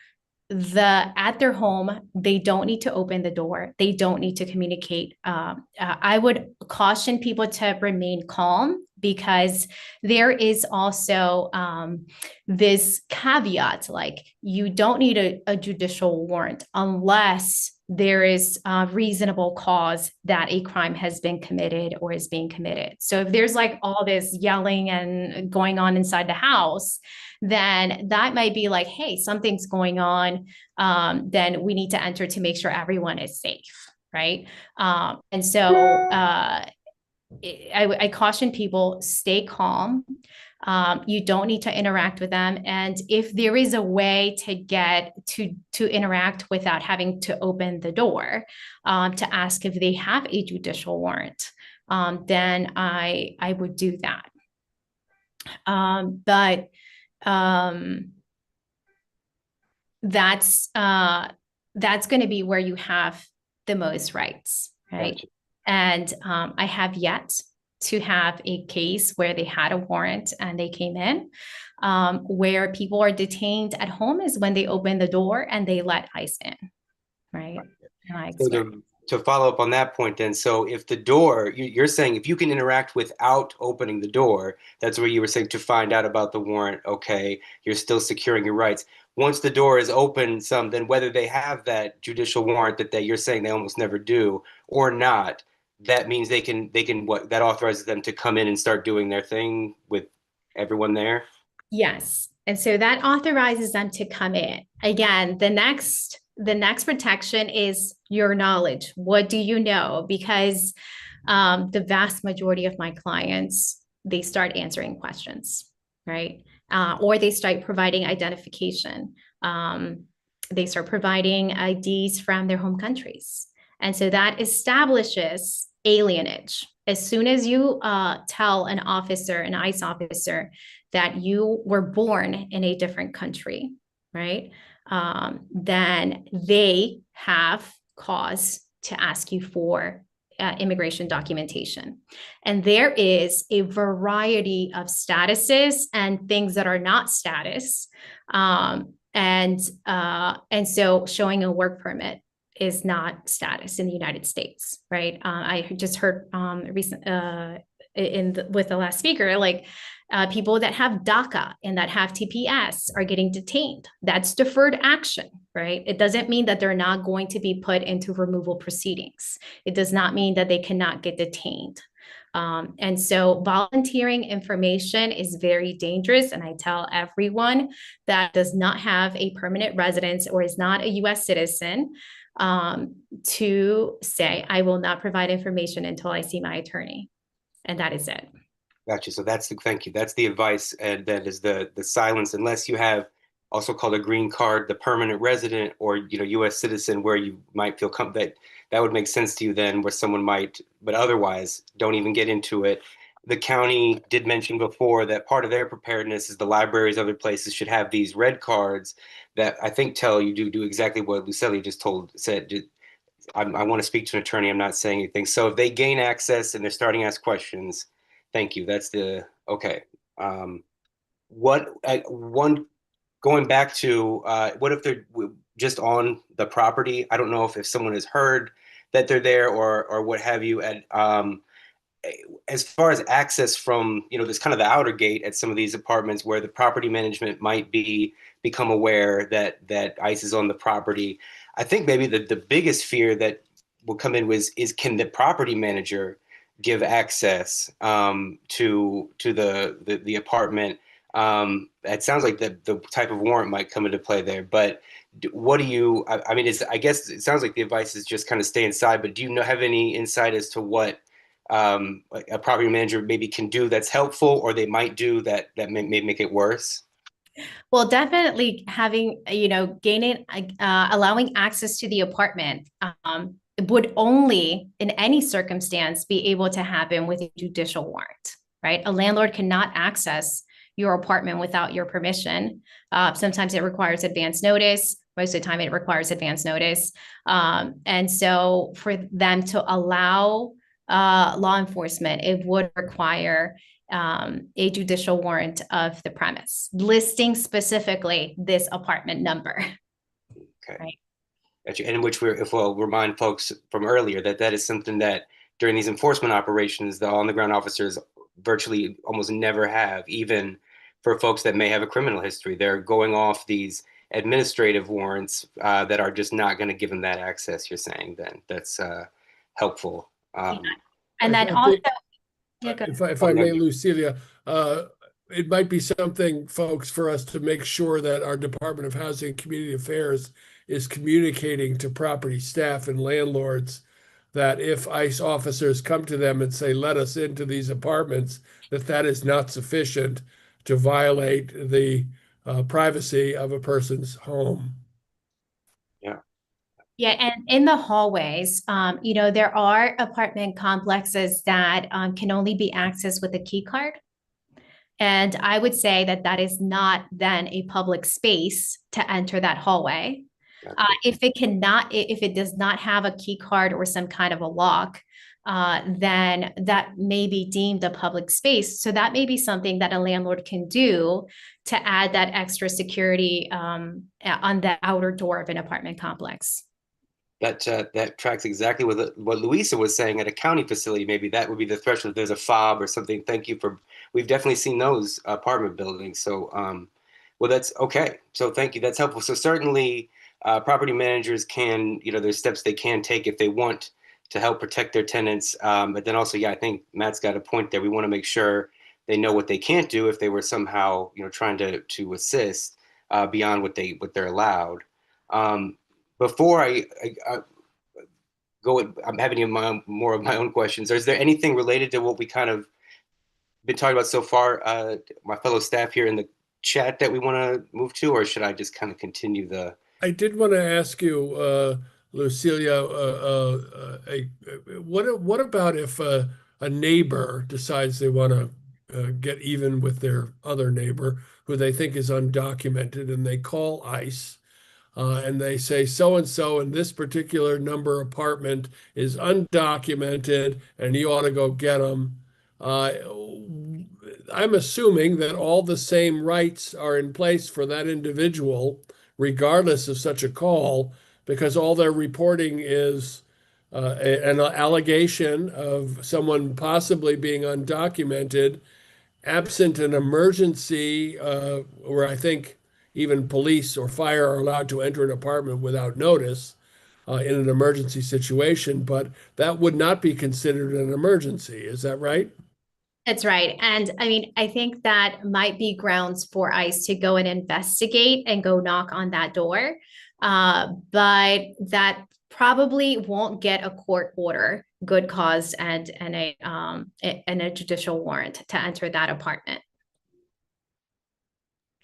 at their home, they don't need to open the door. They don't need to communicate. I would caution people to remain calm, because there is also this caveat, like you don't need a judicial warrant unless there is a reasonable cause that a crime has been committed or is being committed. So if there's like all this yelling and going on inside the house, then that might be like, hey, something's going on. Then we need to enter to make sure everyone is safe, right? And so I caution people, stay calm. You don't need to interact with them. And if there is a way to get to interact without having to open the door, to ask if they have a judicial warrant, then I would do that. But that's going to be where you have the most rights, right? Gotcha. And I have yet to have a case where they had a warrant and they came in. Where people are detained at home is when they open the door and they let ICE in, right? So to follow up on that point then, so if the door, you're saying if you can interact without opening the door, that's where you were saying to find out about the warrant, okay, you're still securing your rights. Once the door is open then whether they have that judicial warrant that you're saying they almost never do or not, that means they can what that authorizes them to come in and start doing their thing with everyone there? Yes. And so that authorizes them to come in. Again, the next protection is your knowledge. What do you know? Because the vast majority of my clients, they start answering questions, right? Or they start providing identification. They start providing IDs from their home countries. And so that establishes alienage. As soon as you tell an ICE officer, that you were born in a different country, right? Then they have cause to ask you for immigration documentation. And there is a variety of statuses and things that are not status. And so showing a work permit is not status in the United States, right? I just heard with the last speaker, like people that have DACA and that have TPS are getting detained. That's deferred action, right? It doesn't mean that they're not going to be put into removal proceedings. It does not mean that they cannot get detained. And so volunteering information is very dangerous. And I tell everyone that does not have a permanent residence or is not a US citizen to say, I will not provide information until I see my attorney. And that is it. Gotcha. So thank you. That's the advice. And that is the silence, unless you have also called a green card, the permanent resident or, US citizen, where you might feel that would make sense to you then, where someone might, but otherwise don't even get into it. The county did mention before that part of their preparedness is the libraries, other places should have these red cards that I think tell you do exactly what Lucelia just said. I want to speak to an attorney. I'm not saying anything. So if they gain access and they're starting to ask questions, thank you. That's okay. Going back to what if they're just on the property? I don't know if someone has heard that they're there or what have you. And as far as access from, there's kind of the outer gate at some of these apartments where the property management might become aware that ICE is on the property. I think maybe the biggest fear that will come in is can the property manager give access to the apartment? It sounds like the type of warrant might come into play there, but what do you, I mean, I guess it sounds like the advice is just kind of stay inside, but do you have any insight as to what a property manager maybe can do that's helpful, or they might do that may make it worse? Well, definitely having, allowing access to the apartment would only in any circumstance be able to happen with a judicial warrant, right? A landlord cannot access your apartment without your permission. Sometimes it requires advance notice. Most of the time it requires advance notice. And so for them to allow law enforcement, it would require a judicial warrant of the premise, listing specifically this apartment number. Okay. Right. And which we'll remind folks from earlier that is something that during these enforcement operations, the on-the-ground officers virtually almost never have, even for folks that may have a criminal history. They're going off these administrative warrants that are just not going to give them that access. You're saying then that's helpful. And then I also, think- yeah, go ahead. If I may, Lucilia, it might be something, folks, for us to make sure that our Department of Housing and Community Affairs is communicating to property staff and landlords that if ICE officers come to them and say, let us into these apartments, that is not sufficient to violate the privacy of a person's home. Yeah, and in the hallways, there are apartment complexes that can only be accessed with a key card. And I would say that that is not then a public space to enter that hallway. If it does not have a key card or some kind of a lock, then that may be deemed a public space. So that may be something that a landlord can do to add that extra security on the outer door of an apartment complex. That tracks exactly what Luisa was saying at a county facility. Maybe that would be the threshold. If there's a fob or something. We've definitely seen those apartment buildings. So, well, that's okay. So thank you. That's helpful. So certainly property managers can, there's steps they can take if they want to help protect their tenants. But then also, I think Matt's got a point there. We want to make sure they know what they can't do if they were somehow, trying to assist beyond what they're allowed. Before I go, I'm having more of my own questions. Is there anything related to what we kind of been talking about so far, my fellow staff here in the chat, that we want to move to, or should I just kind of continue the? I did want to ask you, Lucilia, what about if a neighbor decides they want to get even with their other neighbor who they think is undocumented, and they call ICE? And they say so-and-so in this particular number apartment is undocumented and you ought to go get them. I'm assuming that all the same rights are in place for that individual, regardless of such a call, because all they're reporting is an allegation of someone possibly being undocumented, absent an emergency, where I think even police or fire are allowed to enter an apartment without notice in an emergency situation, but that would not be considered an emergency. Is that right? That's right. And I mean, I think that might be grounds for ICE to go and investigate and go knock on that door. But that probably won't get a court order, good cause, and a judicial warrant to enter that apartment.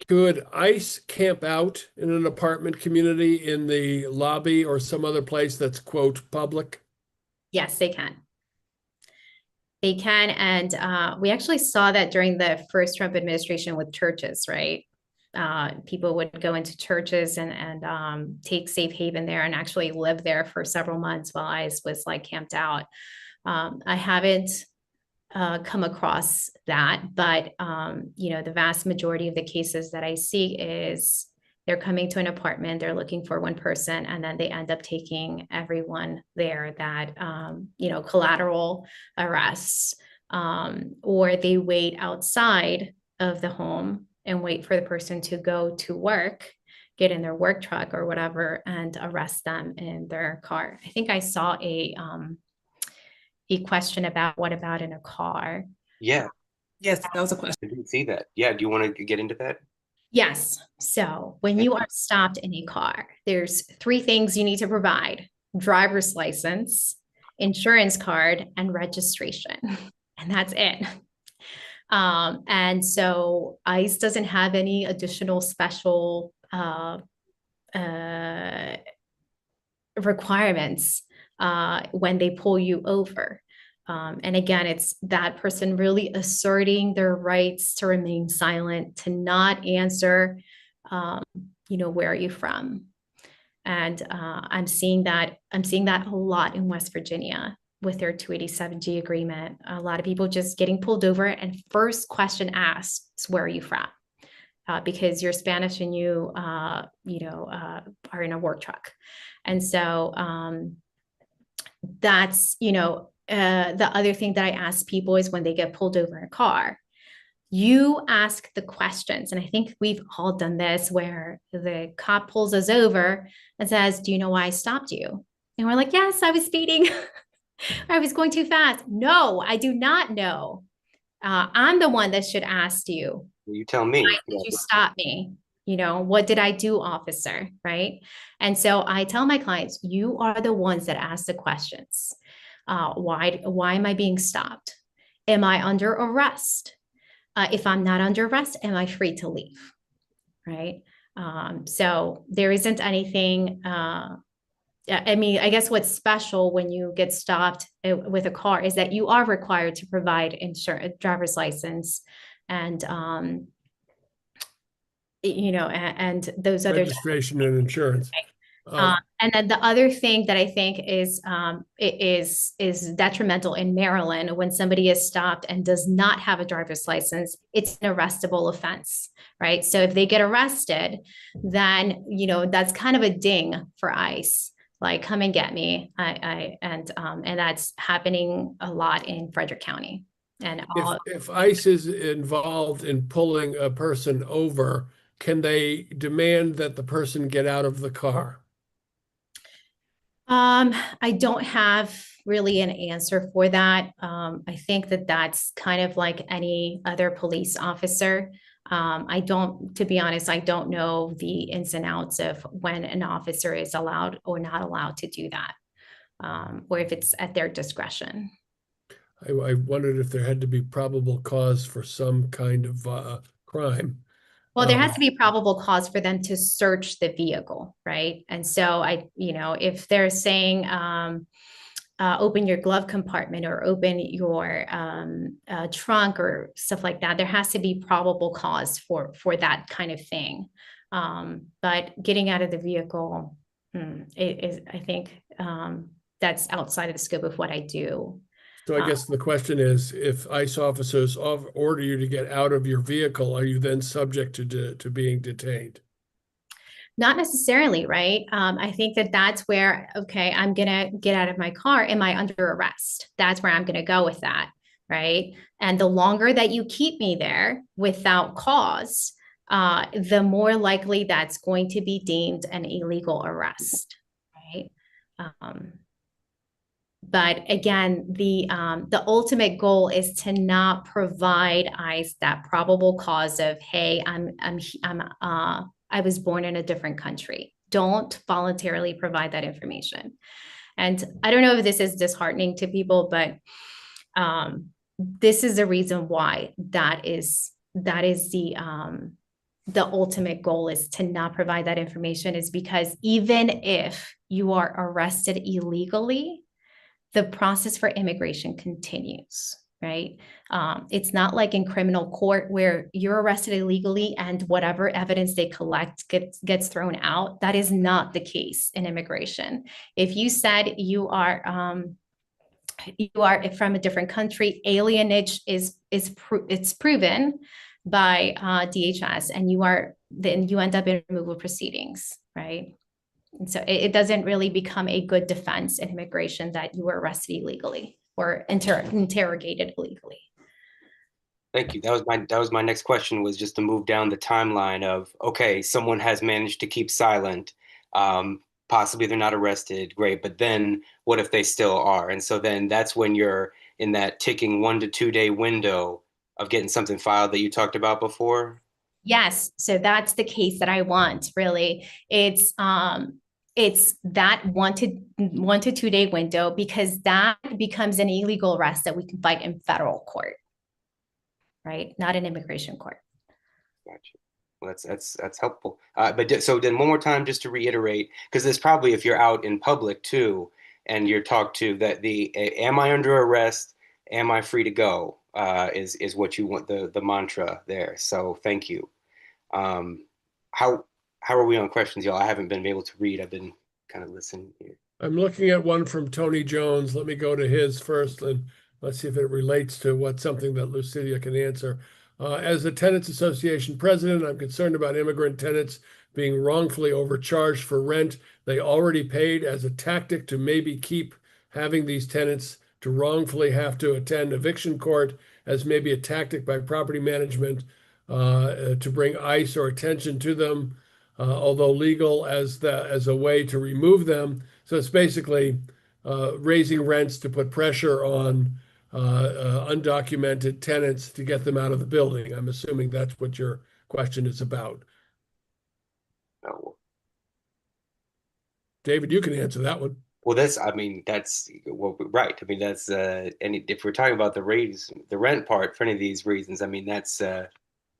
Could ICE camp out in an apartment community in the lobby or some other place that's, quote, public? Yes, they can. They can. And we actually saw that during the first Trump administration with churches, right? People would go into churches and take safe haven there and actually live there for several months while ICE was like camped out. I haven't come across that, but the vast majority of the cases that I see is they're coming to an apartment, they're looking for one person, and then they end up taking everyone there that collateral arrests, or they wait outside of the home and wait for the person to go to work, get in their work truck or whatever, and arrest them in their car. I think I saw a question about what about in a car? Yeah. Yes, that was a question. I didn't see that. Yeah. Do you want to get into that? Yes. So when you are stopped in a car, there's 3 things you need to provide: driver's license, insurance card, and registration. And that's it. And so ICE doesn't have any additional special requirements when they pull you over. And again, it's that person really asserting their rights to remain silent, to not answer, where are you from? And I'm seeing that a lot in West Virginia with their 287G agreement. A lot of people just getting pulled over and first question asked is, where are you from? Because you're Spanish and you are in a work truck. And so that's, the other thing that I ask people is when they get pulled over in a car, you ask the questions. And I think we've all done this where the cop pulls us over and says, "Do you know why I stopped you?" And we're like, "Yes, I was speeding. I was going too fast." No, I do not know. I'm the one that should ask you, You tell me. "Why did you stop me? You know, what did I do, officer?" Right? And so I tell my clients, you are the ones that ask the questions. Why am I being stopped? Am I under arrest? If I'm not under arrest, am I free to leave? Right? So there isn't anything. I mean, I guess what's special when you get stopped with a car is that you are required to provide insurance, driver's license, and and those other Registration and insurance. and then the other thing that I think is detrimental in Maryland, when somebody is stopped and does not have a driver's license, it's an arrestable offense, right? So if they get arrested, then that's kind of a ding for ICE, like, come and get me. And that's happening a lot in Frederick County. And If ICE is involved in pulling a person over, can they demand that the person get out of the car? I don't have really an answer for that. I think that that's kind of like any other police officer. To be honest, I don't know the ins and outs of when an officer is allowed or not allowed to do that, or if it's at their discretion. I wondered if there had to be probable cause for some kind of crime. Well, there has to be probable cause for them to search the vehicle, right? And so if they're saying, open your glove compartment or open your trunk or stuff like that, there has to be probable cause for that kind of thing. But getting out of the vehicle, I think that's outside of the scope of what I do. So I guess the question is, if ICE officers order you to get out of your vehicle, are you then subject to being detained? Not necessarily, right? I think that's where, okay, I'm gonna get out of my car. Am I under arrest? That's where I'm gonna go with that, right? And the longer that you keep me there without cause, the more likely that's going to be deemed an illegal arrest, right? But again, the ultimate goal is to not provide ICE that probable cause of, hey, I was born in a different country. Don't voluntarily provide that information. And I don't know if this is disheartening to people, but this is the reason why that is the ultimate goal, is to not provide that information, is because even if you are arrested illegally, the process for immigration continues, right? It's not like in criminal court where you're arrested illegally and whatever evidence they collect gets thrown out. That is not the case in immigration. If you said you are from a different country, alienage it's proven by DHS, and then you end up in removal proceedings, right? And so it doesn't really become a good defense in immigration that you were arrested illegally or interrogated illegally. Thank you. That was my next question, was just to move down the timeline of, okay, someone has managed to keep silent. Possibly they're not arrested, great, but then what if they still are? And so then that's when you're in that ticking 1 to 2 day window of getting something filed that you talked about before. Yes, so that's the case that I want, really. It's that 1 to 2 day window, because that becomes an illegal arrest that we can fight in federal court, right? Not in immigration court. Gotcha. Well, that's helpful. But so then one more time, just to reiterate, because there's probably, if you're out in public too, and you're talked to, that am I under arrest? Am I free to go? Is what you want, the mantra there. So thank you. How are we on questions, y'all? I haven't been able to read. I've been kind of listening here. I'm looking at one from Tony Jones. Let me go to his first, and let's see if it relates to something that Lucilia can answer. As a tenants association president, I'm concerned about immigrant tenants being wrongfully overcharged for rent they already paid, as a tactic to maybe keep having these tenants to wrongfully have to attend eviction court as maybe a tactic by property management to bring ICE or attention to them, although legal as a way to remove them. So it's basically raising rents to put pressure on undocumented tenants to get them out of the building. I'm assuming that's what your question is about. Oh, David, you can answer that one. well, that's, I mean, that's, well, right. I mean, that's, if we're talking about the rent part for any of these reasons, I mean, that's,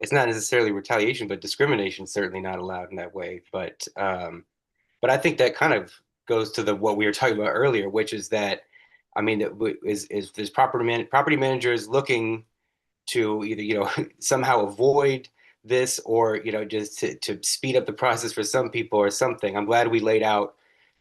it's not necessarily retaliation, but discrimination certainly not allowed in that way. But I think that kind of goes to what we were talking about earlier, which is that, I mean, is there's property managers looking to either, somehow avoid this or, just to speed up the process for some people or something. I'm glad we laid out,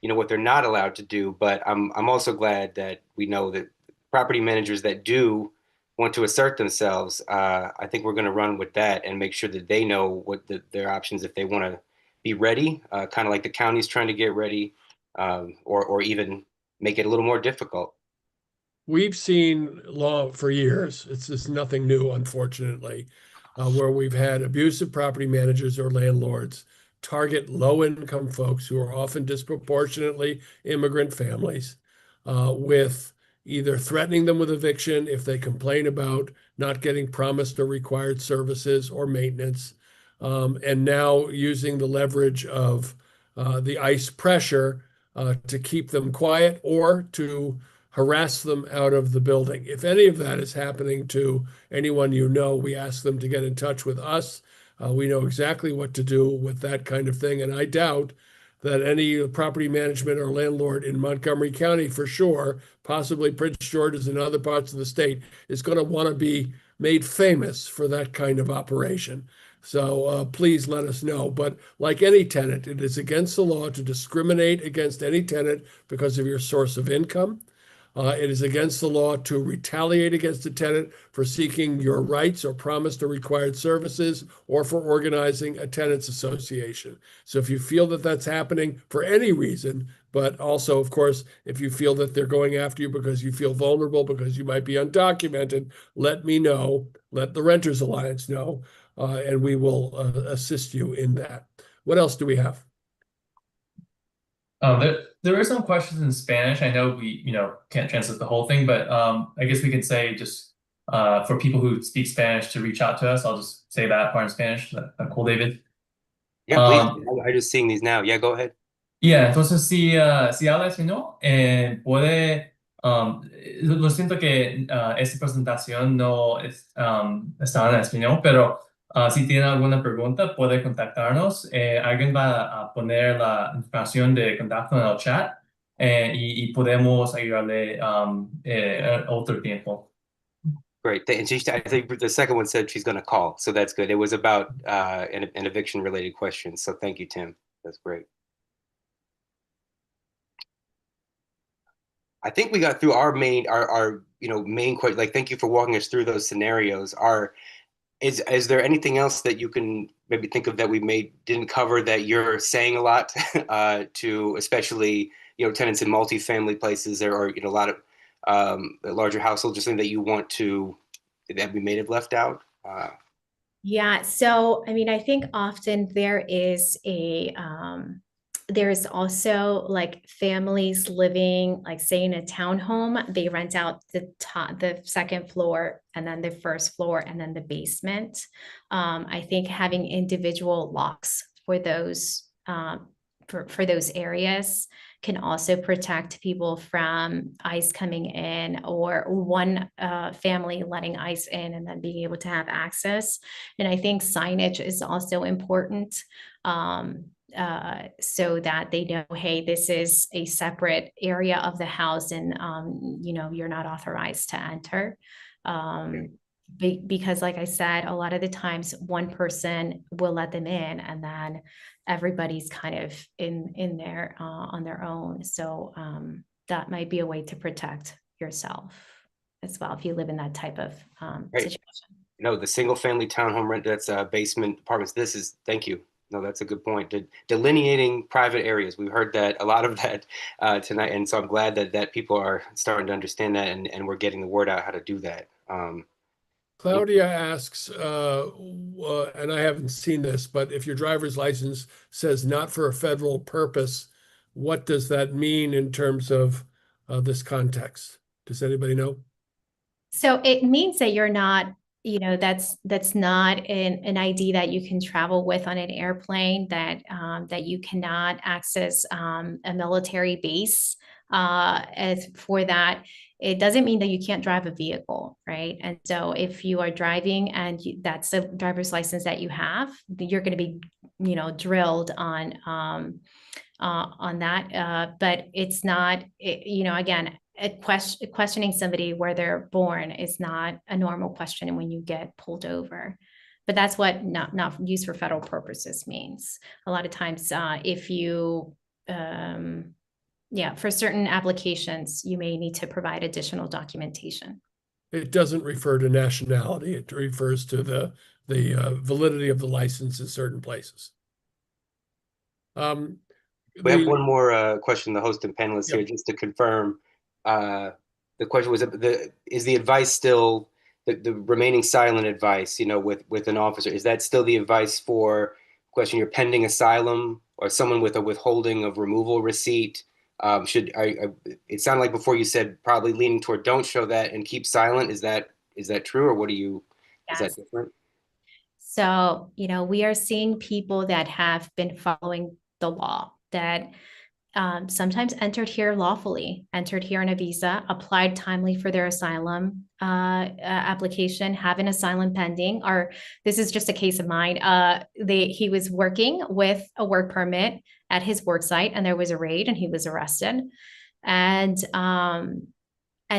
what they're not allowed to do, but I'm also glad that we know that property managers that do want to assert themselves, I think we're going to run with that and make sure that they know what their options if they want to be ready, kind of like the county's trying to get ready, or even make it a little more difficult. We've seen law for years. It's just nothing new, unfortunately, where we've had abusive property managers or landlords target low-income folks who are often disproportionately immigrant families with either threatening them with eviction if they complain about not getting promised or required services or maintenance, and now using the leverage of the ICE pressure to keep them quiet or to harass them out of the building. If any of that is happening to anyone we ask them to get in touch with us. We know exactly what to do with that kind of thing. And I doubt that any property management or landlord in Montgomery County, for sure, possibly Prince George's and other parts of the state, is going to want to be made famous for that kind of operation. So please let us know. But like any tenant, it is against the law to discriminate against any tenant because of your source of income. It is against the law to retaliate against a tenant for seeking your rights or promised or required services or for organizing a tenants association. So if you feel that that's happening for any reason, but also, of course, if you feel that they're going after you because you feel vulnerable, because you might be undocumented, let me know, let the Renters Alliance know, and we will assist you in that. What else do we have? There are some questions in Spanish. I know we, can't translate the whole thing, but I guess we could say just for people who speak Spanish to reach out to us. I'll just say that part in Spanish. Is that cool, David? Yeah, please. I'm just seeing these now. Yeah, go ahead. Yeah, entonces si habla español, puede, lo siento que esta presentación no está en español, pero si tiene alguna pregunta puede contactarnos. Alguien va a poner la información de contacto en el chat y podemos ayudarle otro tiempo. Great. And I think the second one said she's going to call, so that's good. It was about an eviction related question. So thank you, Tim. That's great. I think we got through our main question. Like, thank you for walking us through those scenarios. Is there anything else that you can maybe think of that we didn't cover that you're saying a lot to, especially tenants in multifamily places or a lot of larger households, just something that you want that we may have left out? Yeah, so I mean, I think often there's also like families living, like say in a townhome, they rent out the second floor and then the first floor and then the basement. I think having individual locks for those for those areas can also protect people from ICE coming in, or one family letting ICE in and then being able to have access. And I think signage is also important. So that they know, hey, this is a separate area of the house and, you're not authorized to enter. Because like I said, a lot of the times one person will let them in and then everybody's kind of in there on their own. So that might be a way to protect yourself as well if you live in that type of situation. The single family townhome rent, that's basement apartments. Thank you. No, that's a good point. Delineating private areas. We've heard that a lot of that tonight, and so I'm glad that people are starting to understand that, and we're getting the word out how to do that. Claudia asks, and I haven't seen this, but if your driver's license says not for a federal purpose, what does that mean in terms of this context? Does anybody know? So it means that you're not, that's not an ID that you can travel with on an airplane, that you cannot access a military base. As for that, it doesn't mean that you can't drive a vehicle, right? And so if you are driving and that's the driver's license that you have, you're going to be, drilled on that. But it's not, again, questioning somebody where they're born is not a normal question when you get pulled over. But that's what not used for federal purposes means. A lot of times, if you, for certain applications, you may need to provide additional documentation. It doesn't refer to nationality. It refers to the validity of the license in certain places. We have one more question, the host and panelists Yep. here, just to confirm. The question was, is the advice still the remaining silent advice, with an officer? Is that still the advice for question you're pending asylum or someone with a withholding of removal receipt? It sounded like before you said probably leaning toward don't show that and keep silent. Is that true, or what do you? Yes. Is that different? So, we are seeing people that have been following the law, that sometimes entered here lawfully, entered here on a visa, applied timely for their asylum application, have an asylum pending. Or this is just a case of mine. He was working with a work permit at his work site, and there was a raid, and he was arrested. And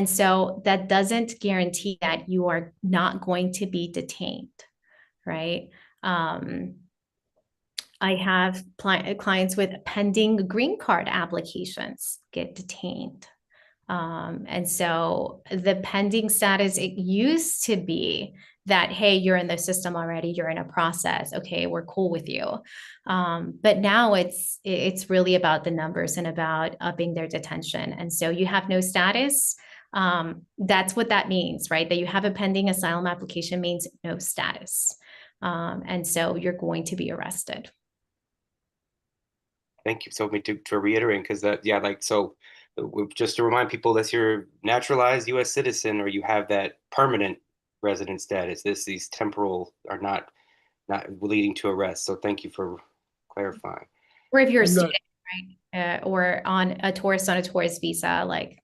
so that doesn't guarantee that you are not going to be detained, right? I have clients with pending green card applications get detained. And so the pending status, it used to be that, hey, you're in the system already, you're in a process, okay, we're cool with you. But now it's really about the numbers and about upping their detention. And so you have no status. That's what that means, right? That you have a pending asylum application means no status. And so you're going to be arrested. Thank you. So to reiterate, because just to remind people, unless you're a naturalized U.S. citizen or you have that permanent resident status, these temporal are not leading to arrest. So thank you for clarifying. Or if you're a student, right, or on a tourist visa, like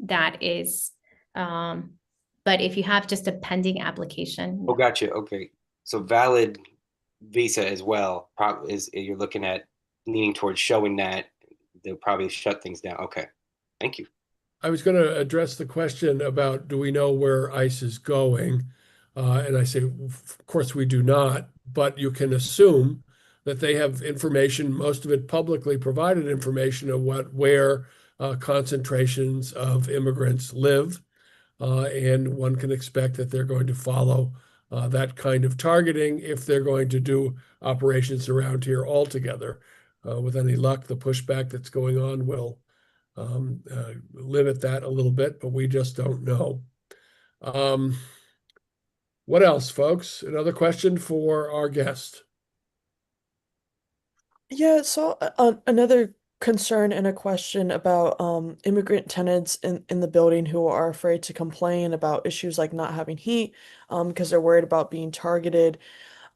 that is. But if you have just a pending application. Oh, gotcha. Okay, so valid visa as well. You're looking at leaning towards showing that they'll probably shut things down. Okay, thank you. I was going to address the question about, do we know where ICE is going? And I say, of course we do not, but you can assume that they have information, most of it publicly provided information of where concentrations of immigrants live. And one can expect that they're going to follow that kind of targeting if they're going to do operations around here altogether. With any luck, the pushback that's going on will limit that a little bit, but we just don't know. What else, folks? Another question for our guest. Yeah, so another concern and a question about immigrant tenants in the building who are afraid to complain about issues like not having heat because they're worried about being targeted,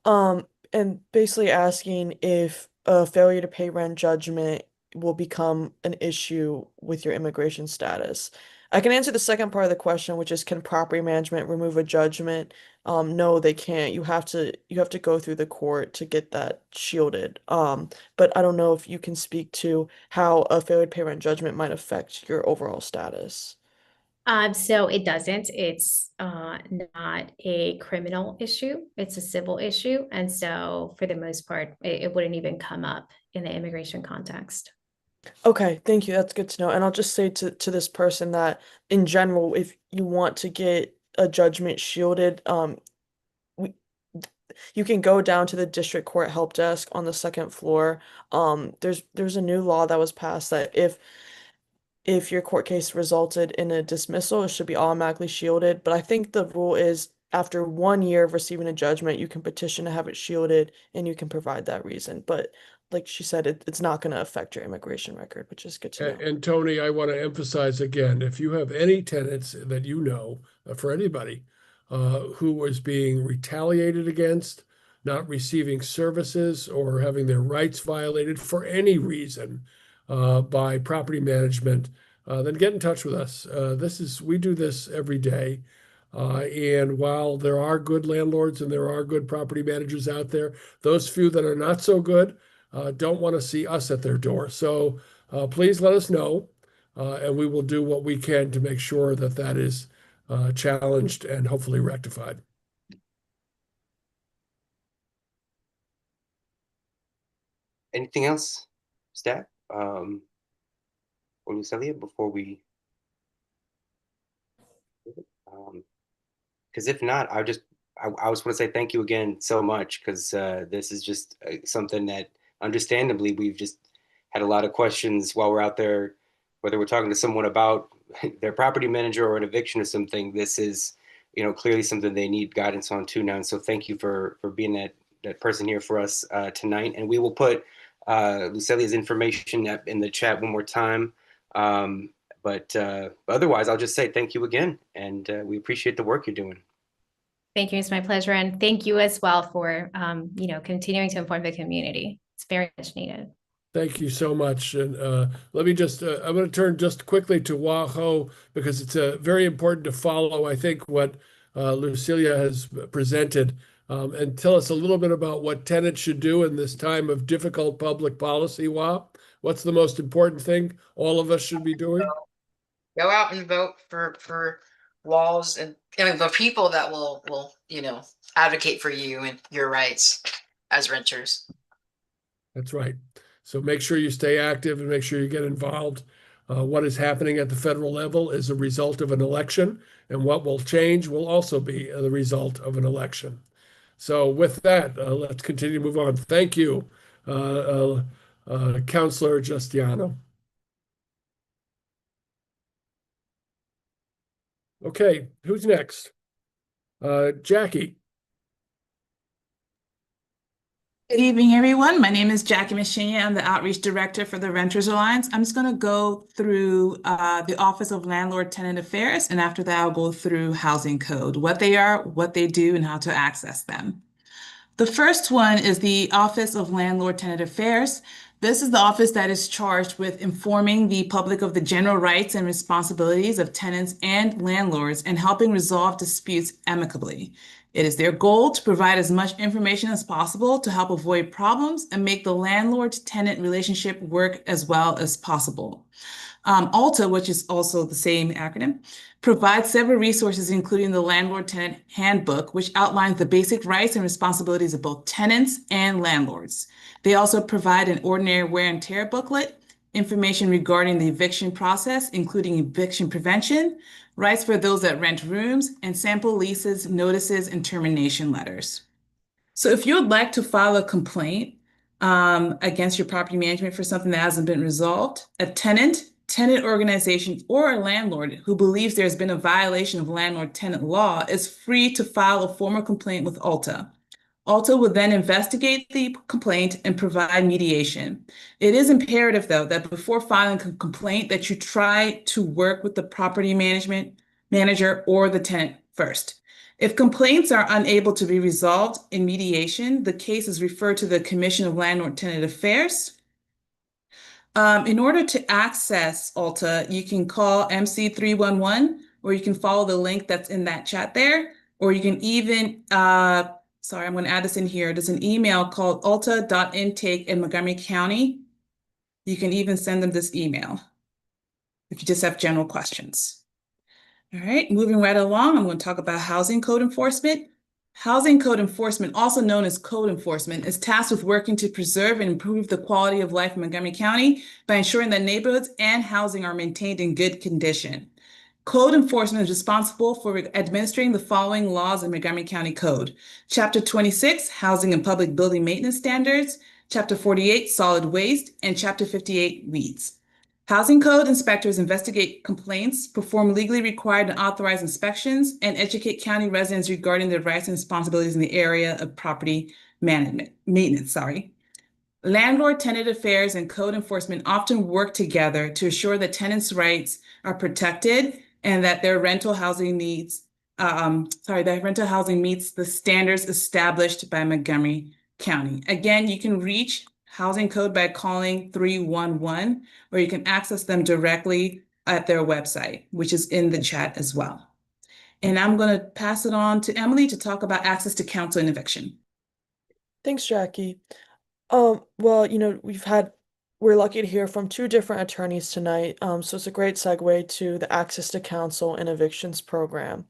and basically asking if a failure to pay rent judgment will become an issue with your immigration status. I can answer the second part of the question, which is, can property management remove a judgment? No, they can't. You have to go through the court to get that shielded. But I don't know if you can speak to how a failure to pay rent judgment might affect your overall status. So it doesn't. It's not a criminal issue. It's a civil issue. And so for the most part, it wouldn't even come up in the immigration context. Okay, thank you. That's good to know. And I'll just say to this person that in general, if you want to get a judgment shielded, you can go down to the district court help desk on the second floor. There's a new law that was passed that if your court case resulted in a dismissal, it should be automatically shielded. But I think the rule is after 1 year of receiving a judgment, you can petition to have it shielded and you can provide that reason. But like she said, it's not going to affect your immigration record, which is good to know. And Tony, I want to emphasize again, if you have any tenants that you know, for anybody, who was being retaliated against, not receiving services or having their rights violated for any reason by property management, then get in touch with us. We do this every day. And while there are good landlords and there are good property managers out there, those few that are not so good don't want to see us at their door. So please let us know, and we will do what we can to make sure that that is challenged and hopefully rectified. Anything else, staff? Or Lucelia, before we? Because if not, I just want to say thank you again so much, because this is just something that understandably we've just had a lot of questions while we're out there, whether we're talking to someone about their property manager or an eviction or something. This is, clearly something they need guidance on too now. And so thank you for being that person here for us tonight. And we will put Lucelia's information in the chat one more time. But otherwise, I'll just say thank you again, and we appreciate the work you're doing. Thank you. It's my pleasure. And thank you as well for, continuing to inform the community. It's very much needed. Thank you so much. And let me just, I'm going to turn just quickly to WAHO because it's very important to follow, I think, what Lucelia has presented, and tell us a little bit about what tenants should do in this time of difficult public policy. What's the most important thing all of us should be doing? Go out and vote for laws and the people that will advocate for you and your rights as renters. That's right. So make sure you stay active and make sure you get involved. What is happening at the federal level is a result of an election, and what will change will also be the result of an election. So with that, let's continue to move on. Thank you, Councilor Giustiano. Okay, who's next? Jackie. Good evening, everyone. My name is Jackie Machinia. I'm the Outreach Director for the Renters Alliance. I'm just going to go through the Office of Landlord Tenant Affairs, and after that, I'll go through Housing Code, what they are, what they do, and how to access them. The first one is the Office of Landlord Tenant Affairs. This is the office that is charged with informing the public of the general rights and responsibilities of tenants and landlords and helping resolve disputes amicably. It is their goal to provide as much information as possible to help avoid problems and make the landlord-tenant relationship work as well as possible. ALTA, which is also the same acronym, provides several resources, including the Landlord-Tenant Handbook, which outlines the basic rights and responsibilities of both tenants and landlords. They also provide an ordinary wear and tear booklet, information regarding the eviction process, including eviction prevention, rights for those that rent rooms, and sample leases, notices, and termination letters. So if you would like to file a complaint against your property management for something that hasn't been resolved, a tenant organization, or a landlord who believes there's been a violation of landlord-tenant law is free to file a formal complaint with ALTA. ALTA will then investigate the complaint and provide mediation. It is imperative, though, that before filing a complaint that you try to work with the property manager or the tenant first. If complaints are unable to be resolved in mediation, the case is referred to the Commission of Landlord-Tenant Affairs. In order to access ALTA, you can call MC 311, or you can follow the link that's in that chat there, or you can even, sorry, I'm going to add this in here. There's an email called alta.intake@Montgomery County. You can even send them this email if you just have general questions. All right, moving right along, I'm going to talk about housing code enforcement. Housing code enforcement, also known as code enforcement, is tasked with working to preserve and improve the quality of life in Montgomery County by ensuring that neighborhoods and housing are maintained in good condition. Code enforcement is responsible for administering the following laws in Montgomery County Code. Chapter 26, Housing and Public Building Maintenance Standards, Chapter 48, Solid Waste, and Chapter 58, Weeds. Housing code inspectors investigate complaints, perform legally required and authorized inspections, and educate county residents regarding their rights and responsibilities in the area of property maintenance. Landlord-tenant affairs and code enforcement often work together to assure that tenants' rights are protected and that their rental housing meets the standards established by Montgomery County. Again, you can reach Housing Code by calling 311, or you can access them directly at their website, which is in the chat as well. And I'm going to pass it on to Emily to talk about access to counsel and eviction. Thanks, Jackie. Well, we're lucky to hear from two different attorneys tonight. So it's a great segue to the Access to Counsel and Evictions program.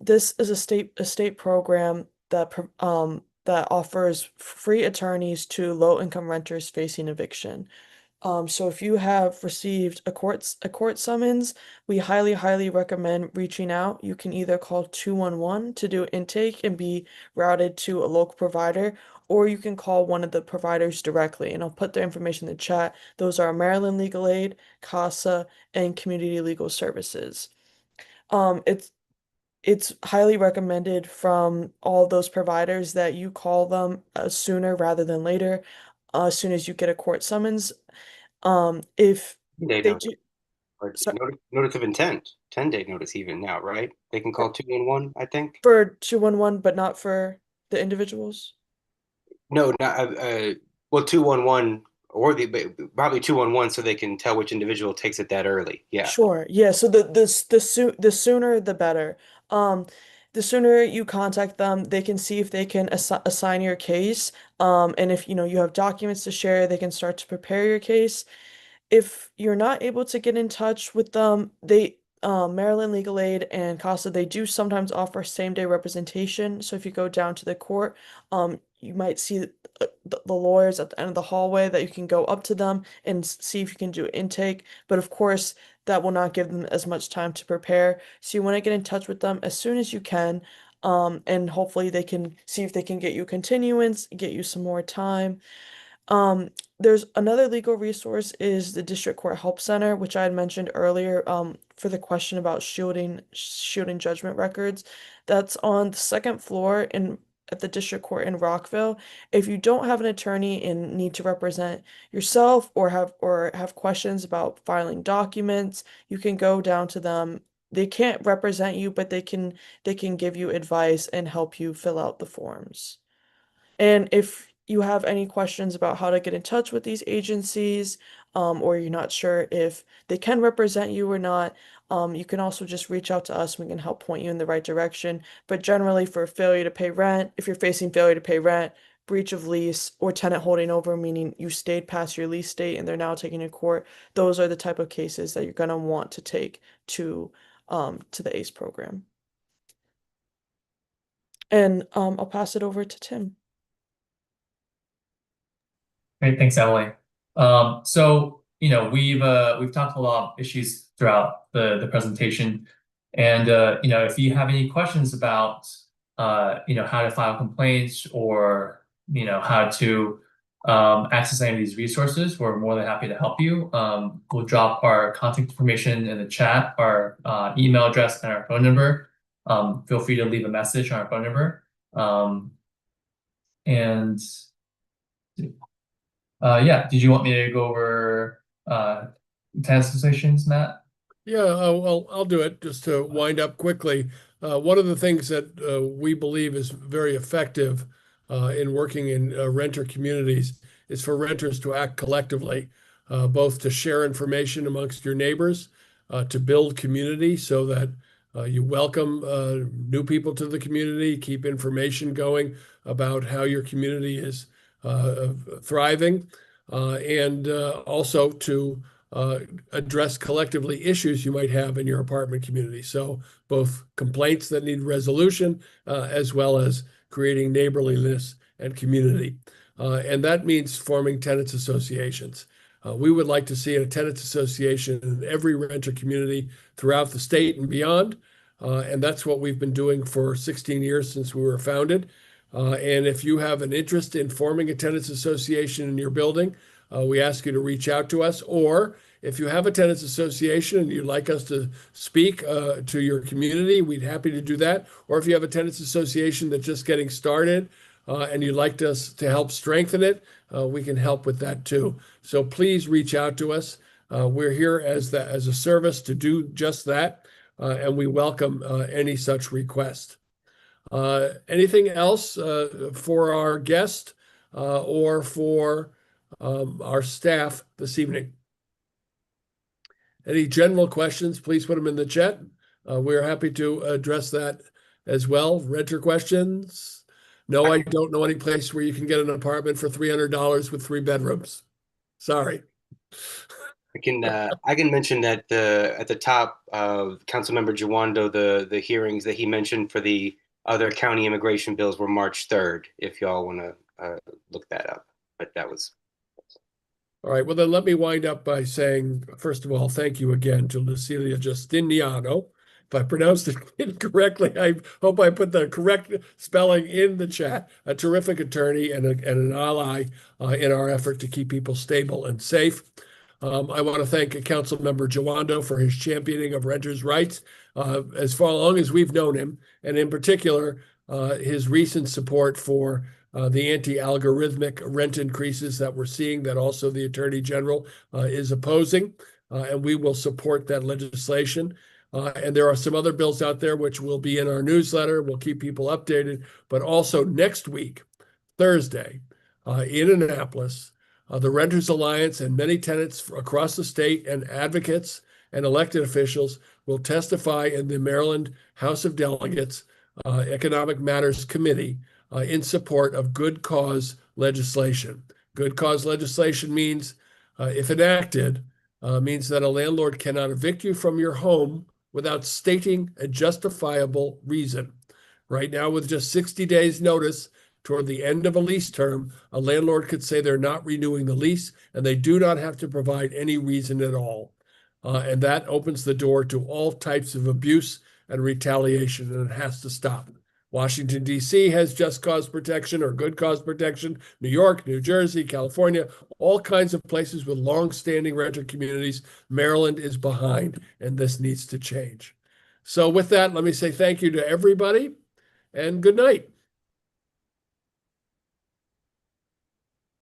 This is a state program that offers free attorneys to low-income renters facing eviction. So if you have received a court summons, we highly recommend reaching out. You can either call 211 to do intake and be routed to a local provider, or you can call one of the providers directly, and I'll put their information in the chat. Those are Maryland Legal Aid, CASA, and Community Legal Services. It's highly recommended from all those providers that you call them sooner rather than later, as soon as you get a court summons. If They they know. do, Or so- notice of intent, 10-day notice even now, right? They can call 211, I think. for 211, but not for the individuals. No, not well, 211 or probably 211, so they can tell which individual takes it that early. Yeah. Sure. Yeah. So the sooner the better. The sooner you contact them, they can see if they can assign your case. And if you have documents to share, they can start to prepare your case. If you're not able to get in touch with them, Maryland Legal Aid and CASA, they do sometimes offer same-day representation. So if you go down to the court, you might see the lawyers at the end of the hallway that you can go up to them and see if you can do intake. But of course, that will not give them as much time to prepare. So you want to get in touch with them as soon as you can. And hopefully they can see if they can get you continuance, get you some more time. There's another legal resource is the District Court Help Center, which I had mentioned earlier, for the question about shielding judgment records. That's on the second floor at the District Court in Rockville. If you don't have an attorney and need to represent yourself or have questions about filing documents, you can go down to them. They can't represent you, but they can give you advice and help you fill out the forms. And if you have any questions about how to get in touch with these agencies, or you're not sure if they can represent you or not, you can also just reach out to us. We can help point you in the right direction. But generally for failure to pay rent, if you're facing failure to pay rent, breach of lease, or tenant holding over, meaning you stayed past your lease date and they're now taking you to court, those are the type of cases that you're going to want to take to the ACE program. And I'll pass it over to Tim. Great, thanks, Emily. So we've talked a lot of issues throughout the presentation, and if you have any questions about how to file complaints or how to access any of these resources, we're more than happy to help you. We'll drop our contact information in the chat, our email address, and our phone number. Feel free to leave a message on our phone number. Yeah, did you want me to go over tenant associations, Matt? Yeah, well, I'll do it just to wind up quickly. One of the things that we believe is very effective in working in renter communities is for renters to act collectively, both to share information amongst your neighbors, to build community so that you welcome new people to the community, keep information going about how your community is thriving, and also to address collectively issues you might have in your apartment community. So both complaints that need resolution, as well as creating neighborliness and community. And that means forming tenants associations. We would like to see a tenants association in every renter community throughout the state and beyond. And that's what we've been doing for 16 years since we were founded. And if you have an interest in forming a tenants association in your building, we ask you to reach out to us. Or if you have a tenants association and you'd like us to speak to your community, we'd be happy to do that. Or if you have a tenants association that's just getting started and you'd like us to help strengthen it, we can help with that too. So please reach out to us. We're here as a service to do just that, and we welcome any such request. Anything else for our guest or for our staff this evening? Any general questions, please put them in the chat. We're happy to address that as well. Renter questions? No, I don't know any place where you can get an apartment for $300 with 3 bedrooms. Sorry. I can mention that at the top of Councilmember Jawando, the hearings that he mentioned for the other county immigration bills were March 3rd, if y'all want to look that up. But that was. All right, well then let me wind up by saying, first of all, thank you again to Lucilia Justiniano. If I pronounced it incorrectly, I hope I put the correct spelling in the chat. A terrific attorney and an ally in our effort to keep people stable and safe. I want to thank Councilmember Jawando for his championing of renters' rights as far long as we've known him, and in particular, his recent support for the anti-algorithmic rent increases that we're seeing that also the Attorney General is opposing, and we will support that legislation. And there are some other bills out there which will be in our newsletter. We'll keep people updated, but also next week, Thursday, in Annapolis, the Renters Alliance and many tenants across the state and advocates and elected officials will testify in the Maryland House of Delegates Economic Matters Committee in support of good cause legislation. Good cause legislation means, if enacted, means that a landlord cannot evict you from your home without stating a justifiable reason. Right now, with just 60 days notice toward the end of a lease term, a landlord could say they're not renewing the lease and they do not have to provide any reason at all. And that opens the door to all types of abuse and retaliation, and it has to stop. Washington, D.C. has just cause protection or good cause protection. New York, New Jersey, California, all kinds of places with long-standing renter communities. Maryland is behind, and this needs to change. So with that, let me say thank you to everybody, and good night.